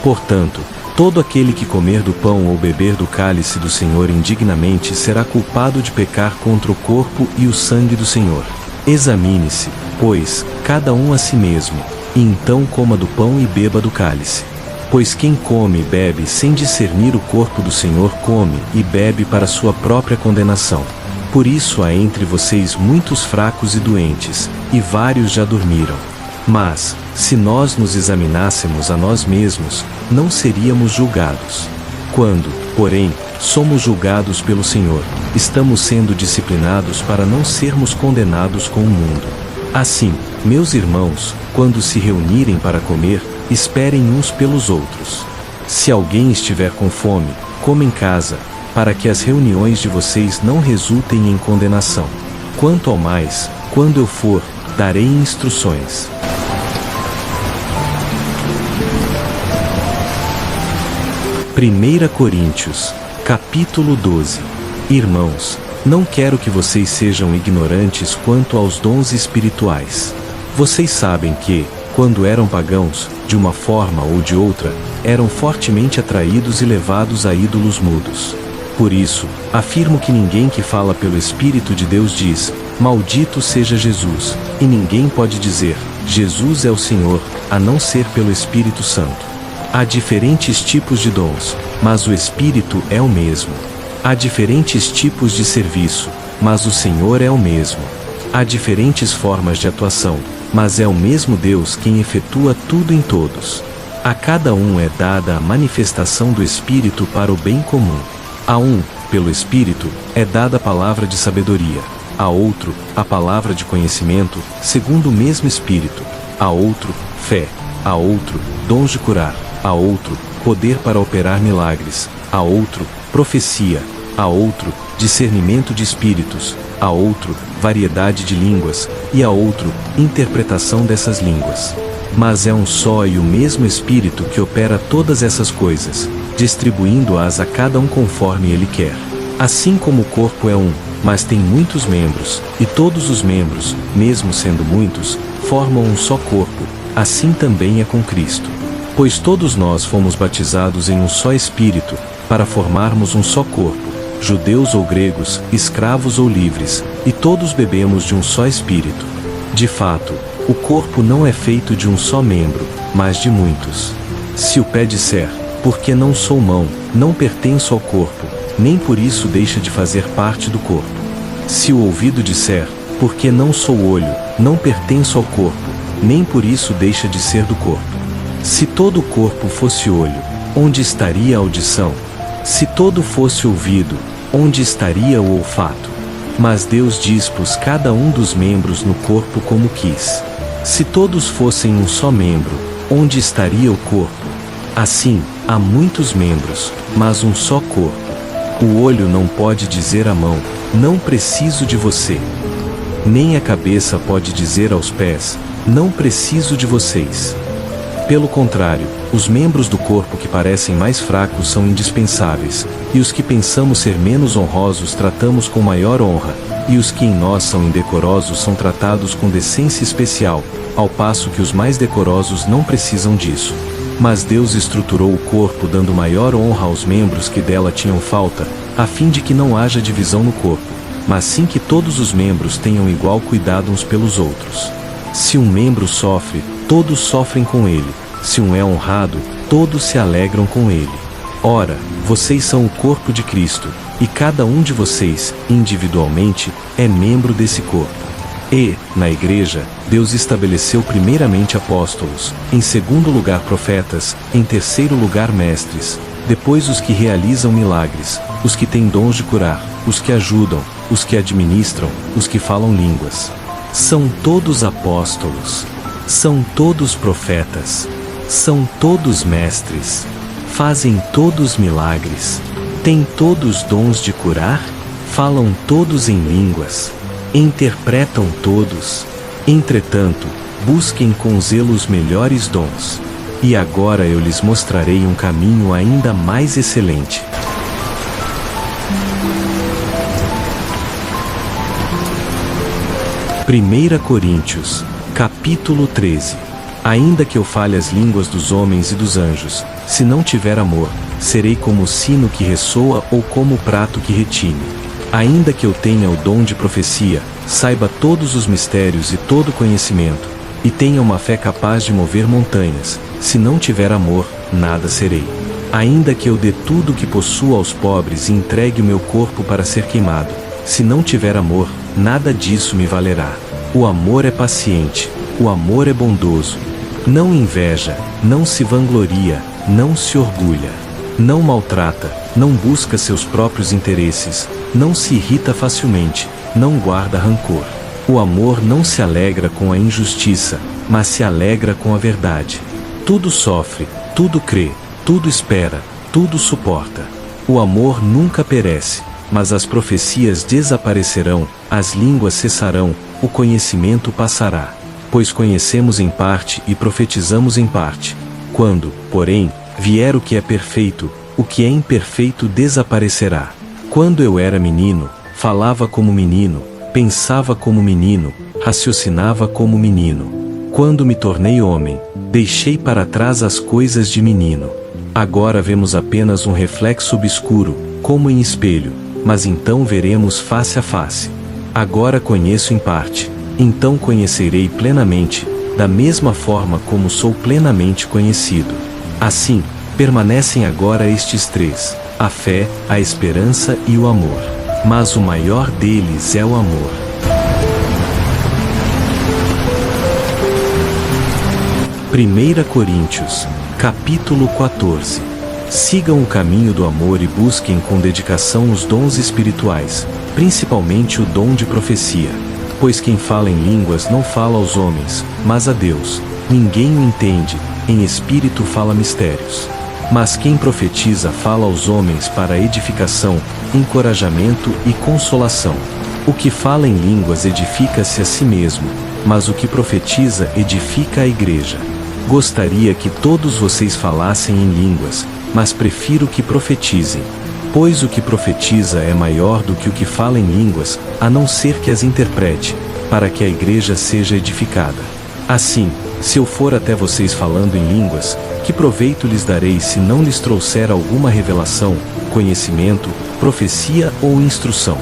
Portanto, todo aquele que comer do pão ou beber do cálice do Senhor indignamente será culpado de pecar contra o corpo e o sangue do Senhor. Examine-se, pois, cada um a si mesmo, e então coma do pão e beba do cálice. Pois quem come e bebe sem discernir o corpo do Senhor come e bebe para sua própria condenação. Por isso há entre vocês muitos fracos e doentes, e vários já dormiram. Mas, se nós nos examinássemos a nós mesmos, não seríamos julgados. Quando, porém, somos julgados pelo Senhor, estamos sendo disciplinados para não sermos condenados com o mundo. Assim, meus irmãos, quando se reunirem para comer, esperem uns pelos outros. Se alguém estiver com fome, coma em casa, para que as reuniões de vocês não resultem em condenação. Quanto ao mais, quando eu for, darei instruções. Primeira Coríntios, capítulo 12. Irmãos, não quero que vocês sejam ignorantes quanto aos dons espirituais. Vocês sabem que, quando eram pagãos, de uma forma ou de outra, eram fortemente atraídos e levados a ídolos mudos. Por isso, afirmo que ninguém que fala pelo Espírito de Deus diz: Maldito seja Jesus, e ninguém pode dizer: Jesus é o Senhor, a não ser pelo Espírito Santo. Há diferentes tipos de dons, mas o Espírito é o mesmo. Há diferentes tipos de serviço, mas o Senhor é o mesmo. Há diferentes formas de atuação, mas é o mesmo Deus quem efetua tudo em todos. A cada um é dada a manifestação do Espírito para o bem comum. A um, pelo Espírito, é dada a palavra de sabedoria. A outro, a palavra de conhecimento, segundo o mesmo Espírito. A outro, fé. a outro, dons de curar, a outro, poder para operar milagres, a outro, profecia, a outro, discernimento de espíritos, a outro, variedade de línguas, e a outro, interpretação dessas línguas. Mas é um só e o mesmo Espírito que opera todas essas coisas, distribuindo-as a cada um conforme Ele quer. Assim como o corpo é um, mas tem muitos membros, e todos os membros, mesmo sendo muitos, formam um só corpo, assim também é com Cristo. Pois todos nós fomos batizados em um só Espírito, para formarmos um só corpo, judeus ou gregos, escravos ou livres, e todos bebemos de um só Espírito. De fato, o corpo não é feito de um só membro, mas de muitos. Se o pé disser, porque não sou mão, não pertenço ao corpo, nem por isso deixa de fazer parte do corpo. Se o ouvido disser, porque não sou olho, não pertenço ao corpo, nem por isso deixa de ser do corpo. Se todo o corpo fosse olho, onde estaria a audição? Se todo fosse ouvido, onde estaria o olfato? Mas Deus dispôs cada um dos membros no corpo como quis. Se todos fossem um só membro, onde estaria o corpo? Assim, há muitos membros, mas um só corpo. O olho não pode dizer à mão, não preciso de você. Nem a cabeça pode dizer aos pés, não preciso de vocês. Pelo contrário, os membros do corpo que parecem mais fracos são indispensáveis, e os que pensamos ser menos honrosos tratamos com maior honra, e os que em nós são indecorosos são tratados com decência especial, ao passo que os mais decorosos não precisam disso. Mas Deus estruturou o corpo dando maior honra aos membros que dela tinham falta, a fim de que não haja divisão no corpo, mas sim que todos os membros tenham igual cuidado uns pelos outros. Se um membro sofre, todos sofrem com ele. Se um é honrado, todos se alegram com ele. Ora, vocês são o corpo de Cristo, e cada um de vocês, individualmente, é membro desse corpo. E, na igreja, Deus estabeleceu primeiramente apóstolos, em segundo lugar profetas, em terceiro lugar mestres, depois os que realizam milagres, os que têm dons de curar, os que ajudam, os que administram, os que falam línguas. São todos apóstolos, são todos profetas, são todos mestres, fazem todos milagres, têm todos dons de curar, falam todos em línguas, interpretam todos. Entretanto, busquem com zelo os melhores dons. E agora eu lhes mostrarei um caminho ainda mais excelente. Primeira Coríntios, capítulo 13. Ainda que eu fale as línguas dos homens e dos anjos, se não tiver amor, serei como o sino que ressoa ou como o prato que retine. Ainda que eu tenha o dom de profecia, saiba todos os mistérios e todo o conhecimento, e tenha uma fé capaz de mover montanhas, se não tiver amor, nada serei. Ainda que eu dê tudo o que possuo aos pobres e entregue o meu corpo para ser queimado, se não tiver amor, nada disso me valerá. O amor é paciente, o amor é bondoso. Não inveja, não se vangloria, não se orgulha. Não maltrata, não busca seus próprios interesses, não se irrita facilmente, não guarda rancor. O amor não se alegra com a injustiça, mas se alegra com a verdade. Tudo sofre, tudo crê, tudo espera, tudo suporta. O amor nunca perece, mas as profecias desaparecerão, as línguas cessarão, o conhecimento passará. Pois conhecemos em parte e profetizamos em parte. Quando, porém, vier o que é perfeito, o que é imperfeito desaparecerá. Quando eu era menino, falava como menino, pensava como menino, raciocinava como menino. Quando me tornei homem, deixei para trás as coisas de menino. Agora vemos apenas um reflexo obscuro, como em espelho, mas então veremos face a face. Agora conheço em parte, então conhecerei plenamente, da mesma forma como sou plenamente conhecido. Assim, permanecem agora estes três: a fé, a esperança e o amor. Mas o maior deles é o amor. Primeira Coríntios, capítulo 14. Sigam o caminho do amor e busquem com dedicação os dons espirituais, principalmente o dom de profecia. Pois quem fala em línguas não fala aos homens, mas a Deus, ninguém o entende, em espírito fala mistérios. Mas quem profetiza fala aos homens para edificação, encorajamento e consolação. O que fala em línguas edifica-se a si mesmo, mas o que profetiza edifica a igreja. Gostaria que todos vocês falassem em línguas, mas prefiro que profetizem. Pois o que profetiza é maior do que o que fala em línguas, a não ser que as interprete, para que a igreja seja edificada. Assim, se eu for até vocês falando em línguas, que proveito lhes darei se não lhes trouxer alguma revelação, conhecimento, profecia ou instrução?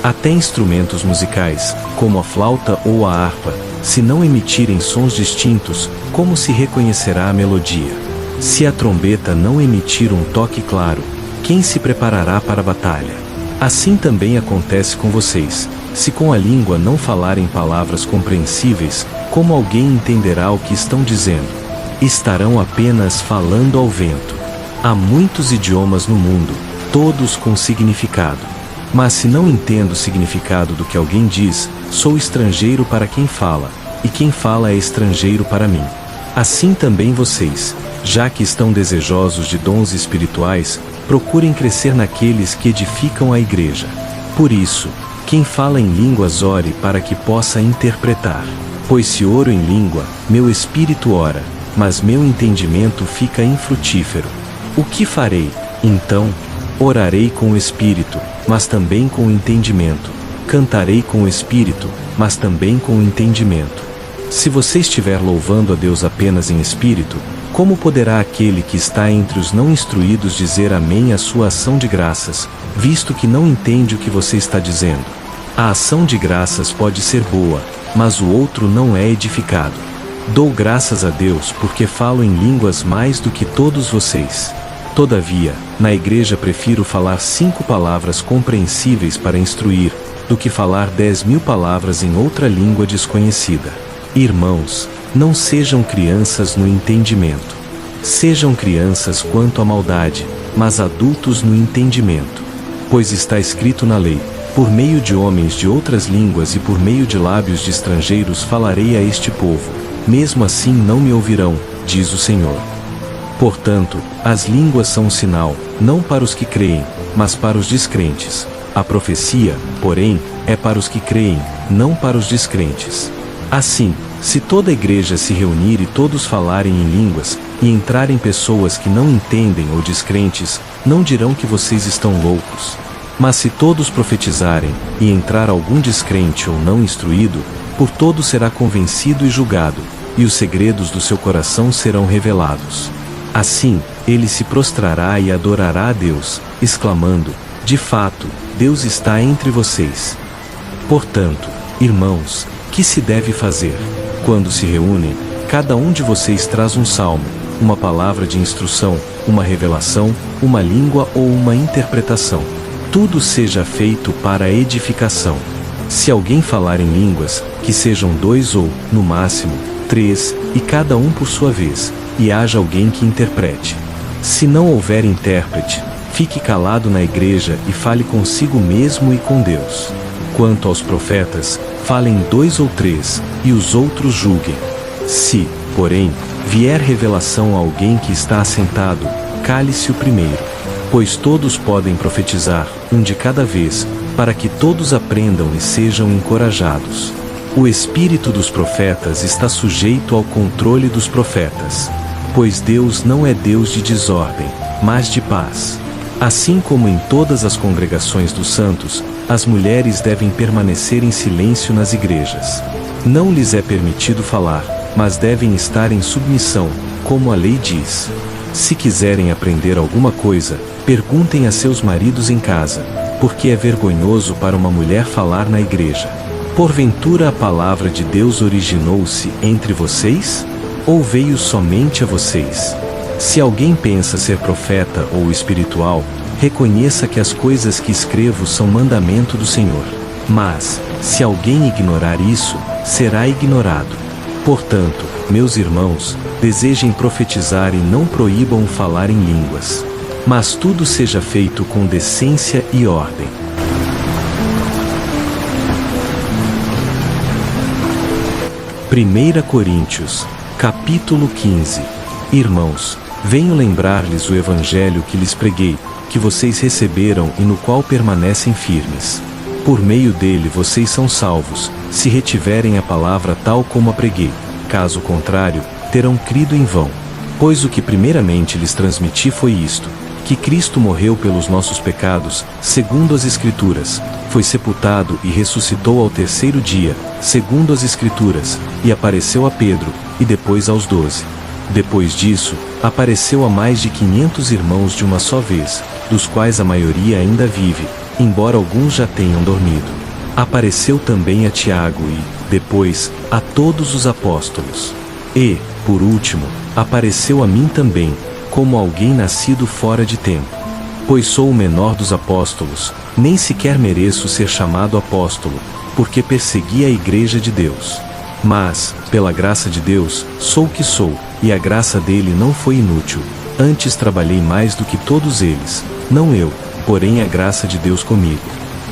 Até instrumentos musicais, como a flauta ou a harpa, se não emitirem sons distintos, como se reconhecerá a melodia? Se a trombeta não emitir um toque claro, quem se preparará para a batalha? Assim também acontece com vocês. Se com a língua não falarem palavras compreensíveis, como alguém entenderá o que estão dizendo? Estarão apenas falando ao vento. Há muitos idiomas no mundo, todos com significado. Mas se não entendo o significado do que alguém diz, sou estrangeiro para quem fala, e quem fala é estrangeiro para mim. Assim também vocês, já que estão desejosos de dons espirituais, procurem crescer naqueles que edificam a igreja. Por isso, quem fala em línguas ore para que possa interpretar. Pois se oro em língua, meu espírito ora, mas meu entendimento fica infrutífero. O que farei, então? Orarei com o espírito, mas também com o entendimento. Cantarei com o espírito, mas também com o entendimento. Se você estiver louvando a Deus apenas em espírito, como poderá aquele que está entre os não instruídos dizer amém à sua ação de graças, visto que não entende o que você está dizendo? A ação de graças pode ser boa, mas o outro não é edificado. Dou graças a Deus porque falo em línguas mais do que todos vocês. Todavia, na igreja prefiro falar 5 palavras compreensíveis para instruir, do que falar 10.000 palavras em outra língua desconhecida. Irmãos, não sejam crianças no entendimento. Sejam crianças quanto à maldade, mas adultos no entendimento. Pois está escrito na lei: por meio de homens de outras línguas e por meio de lábios de estrangeiros falarei a este povo, mesmo assim não me ouvirão, diz o Senhor. Portanto, as línguas são um sinal, não para os que creem, mas para os descrentes. A profecia, porém, é para os que creem, não para os descrentes. Assim, se toda a igreja se reunir e todos falarem em línguas, e entrarem pessoas que não entendem ou descrentes, não dirão que vocês estão loucos. Mas se todos profetizarem, e entrar algum descrente ou não instruído, por todos será convencido e julgado, e os segredos do seu coração serão revelados. Assim, ele se prostrará e adorará a Deus, exclamando: de fato, Deus está entre vocês. Portanto, irmãos, que se deve fazer? Quando se reúnem, cada um de vocês traz um salmo, uma palavra de instrução, uma revelação, uma língua ou uma interpretação. Tudo seja feito para a edificação. Se alguém falar em línguas, que sejam 2 ou, no máximo, 3, e cada um por sua vez, e haja alguém que interprete. Se não houver intérprete, fique calado na igreja e fale consigo mesmo e com Deus. Quanto aos profetas, falem 2 ou 3, e os outros julguem. Se, porém, vier revelação a alguém que está assentado, cale-se o primeiro. Pois todos podem profetizar, um de cada vez, para que todos aprendam e sejam encorajados. O espírito dos profetas está sujeito ao controle dos profetas. Pois Deus não é Deus de desordem, mas de paz. Assim como em todas as congregações dos santos, as mulheres devem permanecer em silêncio nas igrejas. Não lhes é permitido falar, mas devem estar em submissão, como a lei diz. Se quiserem aprender alguma coisa, perguntem a seus maridos em casa, porque é vergonhoso para uma mulher falar na igreja. Porventura a palavra de Deus originou-se entre vocês? Ou veio somente a vocês? Se alguém pensa ser profeta ou espiritual, reconheça que as coisas que escrevo são mandamento do Senhor. Mas, se alguém ignorar isso, será ignorado. Portanto, meus irmãos, desejem profetizar e não proíbam o falar em línguas. Mas tudo seja feito com decência e ordem. Capítulo 15. Irmãos, venho lembrar-lhes o evangelho que lhes preguei, que vocês receberam e no qual permanecem firmes. Por meio dele vocês são salvos, se retiverem a palavra tal como a preguei. Caso contrário, terão crido em vão. Pois o que primeiramente lhes transmiti foi isto: que Cristo morreu pelos nossos pecados, segundo as Escrituras, foi sepultado e ressuscitou ao terceiro dia, segundo as Escrituras, e apareceu a Pedro, e depois aos 12. Depois disso, apareceu a mais de 500 irmãos de uma só vez, dos quais a maioria ainda vive, embora alguns já tenham dormido. Apareceu também a Tiago e, depois, a todos os apóstolos. E, por último, apareceu a mim também, como alguém nascido fora de tempo. Pois sou o menor dos apóstolos, nem sequer mereço ser chamado apóstolo, porque persegui a igreja de Deus. Mas, pela graça de Deus, sou o que sou, e a graça dele não foi inútil. Antes trabalhei mais do que todos eles, não eu, porém a graça de Deus comigo.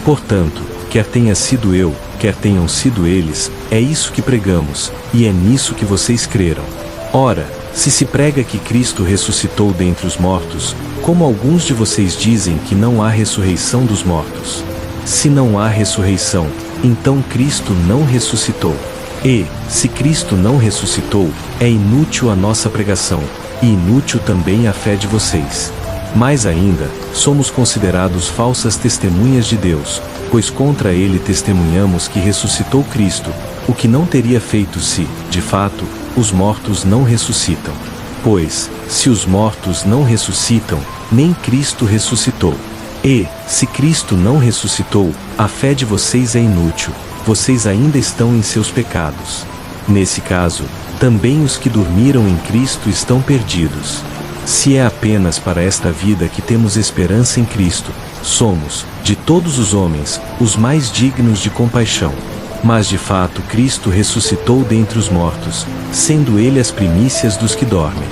Portanto, quer tenha sido eu, quer tenham sido eles, é isso que pregamos, e é nisso que vocês creram. Ora, se prega que Cristo ressuscitou dentre os mortos, como alguns de vocês dizem que não há ressurreição dos mortos. Se não há ressurreição, então Cristo não ressuscitou. E, se Cristo não ressuscitou, é inútil a nossa pregação, e inútil também a fé de vocês. Mais ainda, somos considerados falsas testemunhas de Deus, pois contra ele testemunhamos que ressuscitou Cristo, o que não teria feito se, de fato, os mortos não ressuscitam. Pois, se os mortos não ressuscitam, nem Cristo ressuscitou. E, se Cristo não ressuscitou, a fé de vocês é inútil, vocês ainda estão em seus pecados. Nesse caso, também os que dormiram em Cristo estão perdidos. Se é apenas para esta vida que temos esperança em Cristo, somos, de todos os homens, os mais dignos de compaixão. Mas de fato Cristo ressuscitou dentre os mortos, sendo ele as primícias dos que dormem.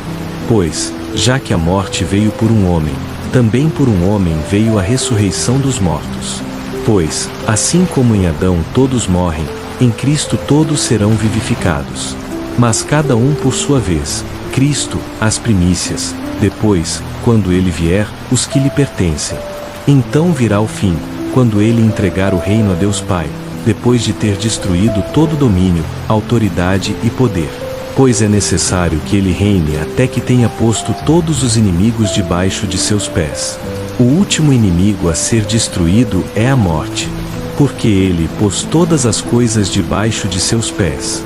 Pois, já que a morte veio por um homem, também por um homem veio a ressurreição dos mortos. Pois, assim como em Adão todos morrem, em Cristo todos serão vivificados. Mas cada um por sua vez, Cristo, as primícias, depois, quando ele vier, os que lhe pertencem. Então virá o fim, quando ele entregar o reino a Deus Pai, depois de ter destruído todo domínio, autoridade e poder. Pois é necessário que ele reine até que tenha posto todos os inimigos debaixo de seus pés. O último inimigo a ser destruído é a morte, porque ele pôs todas as coisas debaixo de seus pés.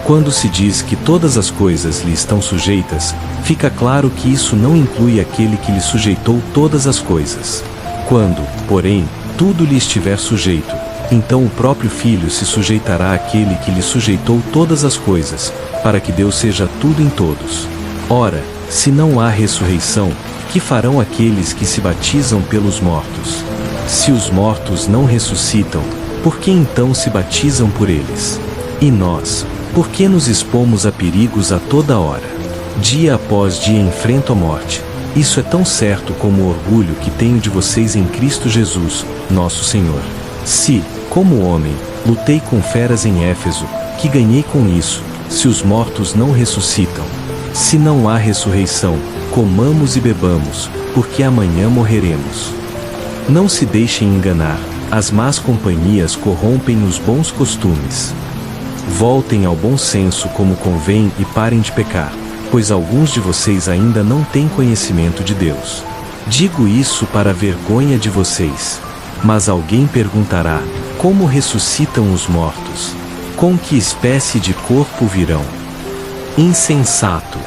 Quando se diz que todas as coisas lhe estão sujeitas, fica claro que isso não inclui aquele que lhe sujeitou todas as coisas. Quando, porém, tudo lhe estiver sujeito, então o próprio Filho se sujeitará àquele que lhe sujeitou todas as coisas, para que Deus seja tudo em todos. Ora, se não há ressurreição, que farão aqueles que se batizam pelos mortos? Se os mortos não ressuscitam, por que então se batizam por eles? E nós, por que nos expomos a perigos a toda hora? Dia após dia enfrento a morte. Isso é tão certo como o orgulho que tenho de vocês em Cristo Jesus, nosso Senhor. Se, como homem, lutei com feras em Éfeso, que ganhei com isso, se os mortos não ressuscitam? Se não há ressurreição, comamos e bebamos, porque amanhã morreremos. Não se deixem enganar, as más companhias corrompem os bons costumes. Voltem ao bom senso como convém e parem de pecar, pois alguns de vocês ainda não têm conhecimento de Deus. Digo isso para a vergonha de vocês. Mas alguém perguntará: como ressuscitam os mortos? Com que espécie de corpo virão? Insensato!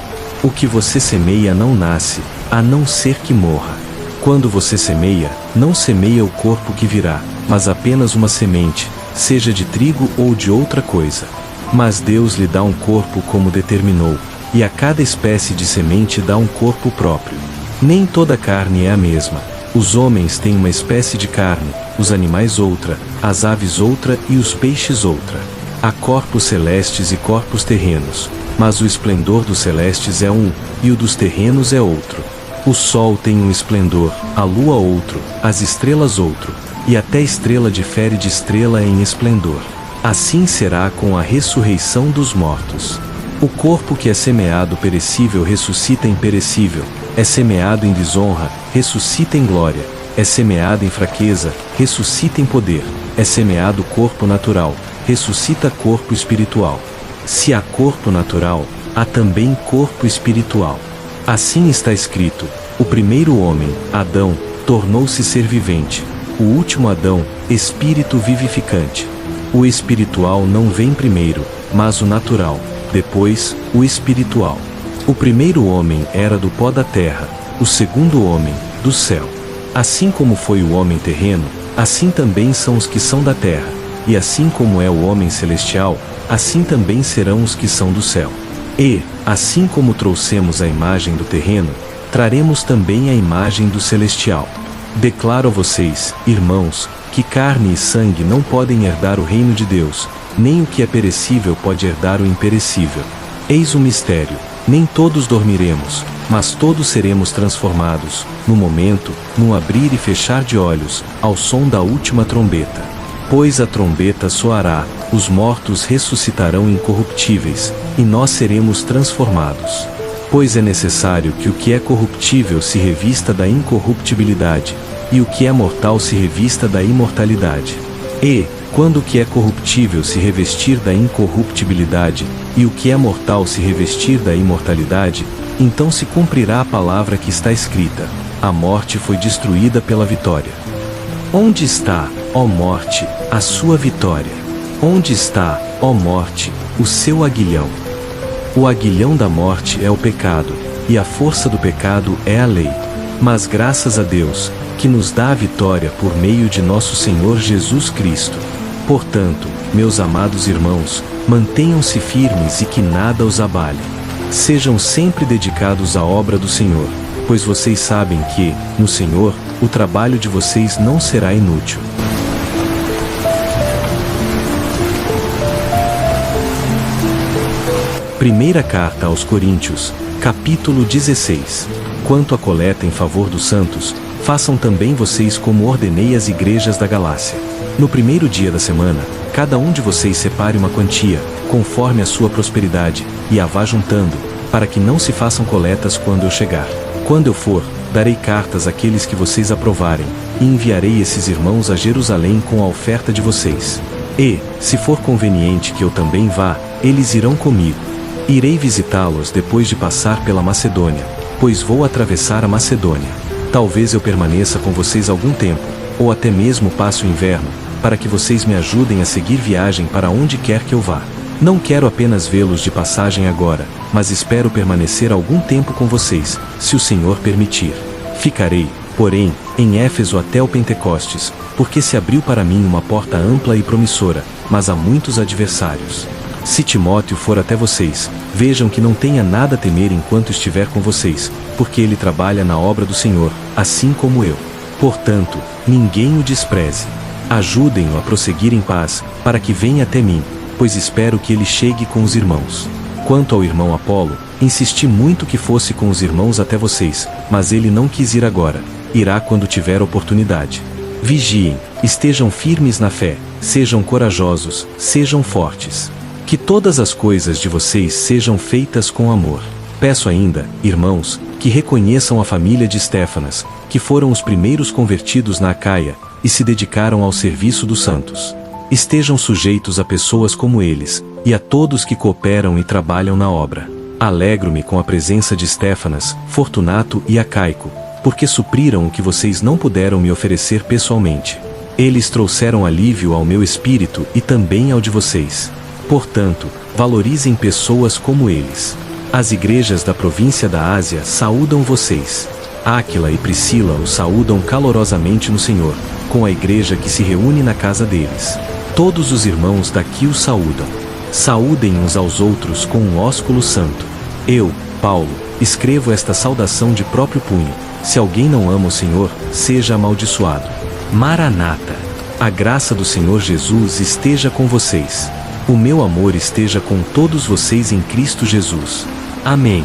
O que você semeia não nasce, a não ser que morra. Quando você semeia, não semeia o corpo que virá, mas apenas uma semente, seja de trigo ou de outra coisa. Mas Deus lhe dá um corpo como determinou, e a cada espécie de semente dá um corpo próprio. Nem toda carne é a mesma. Os homens têm uma espécie de carne, os animais outra, as aves outra e os peixes outra. Há corpos celestes e corpos terrenos, mas o esplendor dos celestes é um, e o dos terrenos é outro. O sol tem um esplendor, a lua outro, as estrelas outro, e até estrela difere de estrela em esplendor. Assim será com a ressurreição dos mortos. O corpo que é semeado perecível ressuscita imperecível, é semeado em desonra, ressuscita em glória, é semeado em fraqueza, ressuscita em poder, é semeado corpo natural, ressuscita corpo espiritual. Se há corpo natural, há também corpo espiritual. Assim está escrito: o primeiro homem, Adão, tornou-se ser vivente. O último Adão, espírito vivificante. O espiritual não vem primeiro, mas o natural, depois, o espiritual. O primeiro homem era do pó da terra, o segundo homem, do céu. Assim como foi o homem terreno, assim também são os que são da terra, e assim como é o homem celestial, assim também serão os que são do céu. E, assim como trouxemos a imagem do terreno, traremos também a imagem do celestial. Declaro a vocês, irmãos, que carne e sangue não podem herdar o reino de Deus, nem o que é perecível pode herdar o imperecível. Eis o mistério: nem todos dormiremos, mas todos seremos transformados, no momento, no abrir e fechar de olhos, ao som da última trombeta. Pois a trombeta soará, os mortos ressuscitarão incorruptíveis, e nós seremos transformados. Pois é necessário que o que é corruptível se revista da incorruptibilidade, e o que é mortal se revista da imortalidade. E, quando o que é corruptível se revestir da incorruptibilidade, e o que é mortal se revestir da imortalidade, então se cumprirá a palavra que está escrita: a morte foi destruída pela vitória. Onde está, ó morte, a sua vitória? Onde está, ó morte, o seu aguilhão? O aguilhão da morte é o pecado, e a força do pecado é a lei. Mas graças a Deus, que nos dá a vitória por meio de nosso Senhor Jesus Cristo. Portanto, meus amados irmãos, mantenham-se firmes e que nada os abale. Sejam sempre dedicados à obra do Senhor, pois vocês sabem que, no Senhor, o trabalho de vocês não será inútil. Primeira carta aos Coríntios, capítulo 16. Quanto à coleta em favor dos santos, façam também vocês como ordenei às igrejas da Galácia. No primeiro dia da semana, cada um de vocês separe uma quantia, conforme a sua prosperidade, e a vá juntando, para que não se façam coletas quando eu chegar. Quando eu for, darei cartas àqueles que vocês aprovarem, e enviarei esses irmãos a Jerusalém com a oferta de vocês. E, se for conveniente que eu também vá, eles irão comigo. Irei visitá-los depois de passar pela Macedônia, pois vou atravessar a Macedônia. Talvez eu permaneça com vocês algum tempo, ou até mesmo passe o inverno, para que vocês me ajudem a seguir viagem para onde quer que eu vá. Não quero apenas vê-los de passagem agora, mas espero permanecer algum tempo com vocês, se o Senhor permitir. Ficarei, porém, em Éfeso até o Pentecostes, porque se abriu para mim uma porta ampla e promissora, mas há muitos adversários. Se Timóteo for até vocês, vejam que não tenha nada a temer enquanto estiver com vocês, porque ele trabalha na obra do Senhor, assim como eu. Portanto, ninguém o despreze. Ajudem-o a prosseguir em paz, para que venha até mim, pois espero que ele chegue com os irmãos. Quanto ao irmão Apolo, insisti muito que fosse com os irmãos até vocês, mas ele não quis ir agora, irá quando tiver oportunidade. Vigiem, estejam firmes na fé, sejam corajosos, sejam fortes. Que todas as coisas de vocês sejam feitas com amor. Peço ainda, irmãos, que reconheçam a família de Estéfanas, que foram os primeiros convertidos na Acaia, e se dedicaram ao serviço dos santos. Estejam sujeitos a pessoas como eles, e a todos que cooperam e trabalham na obra. Alegro-me com a presença de Estéfanas, Fortunato e Acaico, porque supriram o que vocês não puderam me oferecer pessoalmente. Eles trouxeram alívio ao meu espírito e também ao de vocês. Portanto, valorizem pessoas como eles. As igrejas da província da Ásia saúdam vocês. Áquila e Priscila os saúdam calorosamente no Senhor, com a igreja que se reúne na casa deles. Todos os irmãos daqui os saúdam. Saúdem uns aos outros com um ósculo santo. Eu, Paulo, escrevo esta saudação de próprio punho. Se alguém não ama o Senhor, seja amaldiçoado. Maranata. A graça do Senhor Jesus esteja com vocês. O meu amor esteja com todos vocês em Cristo Jesus. Amém.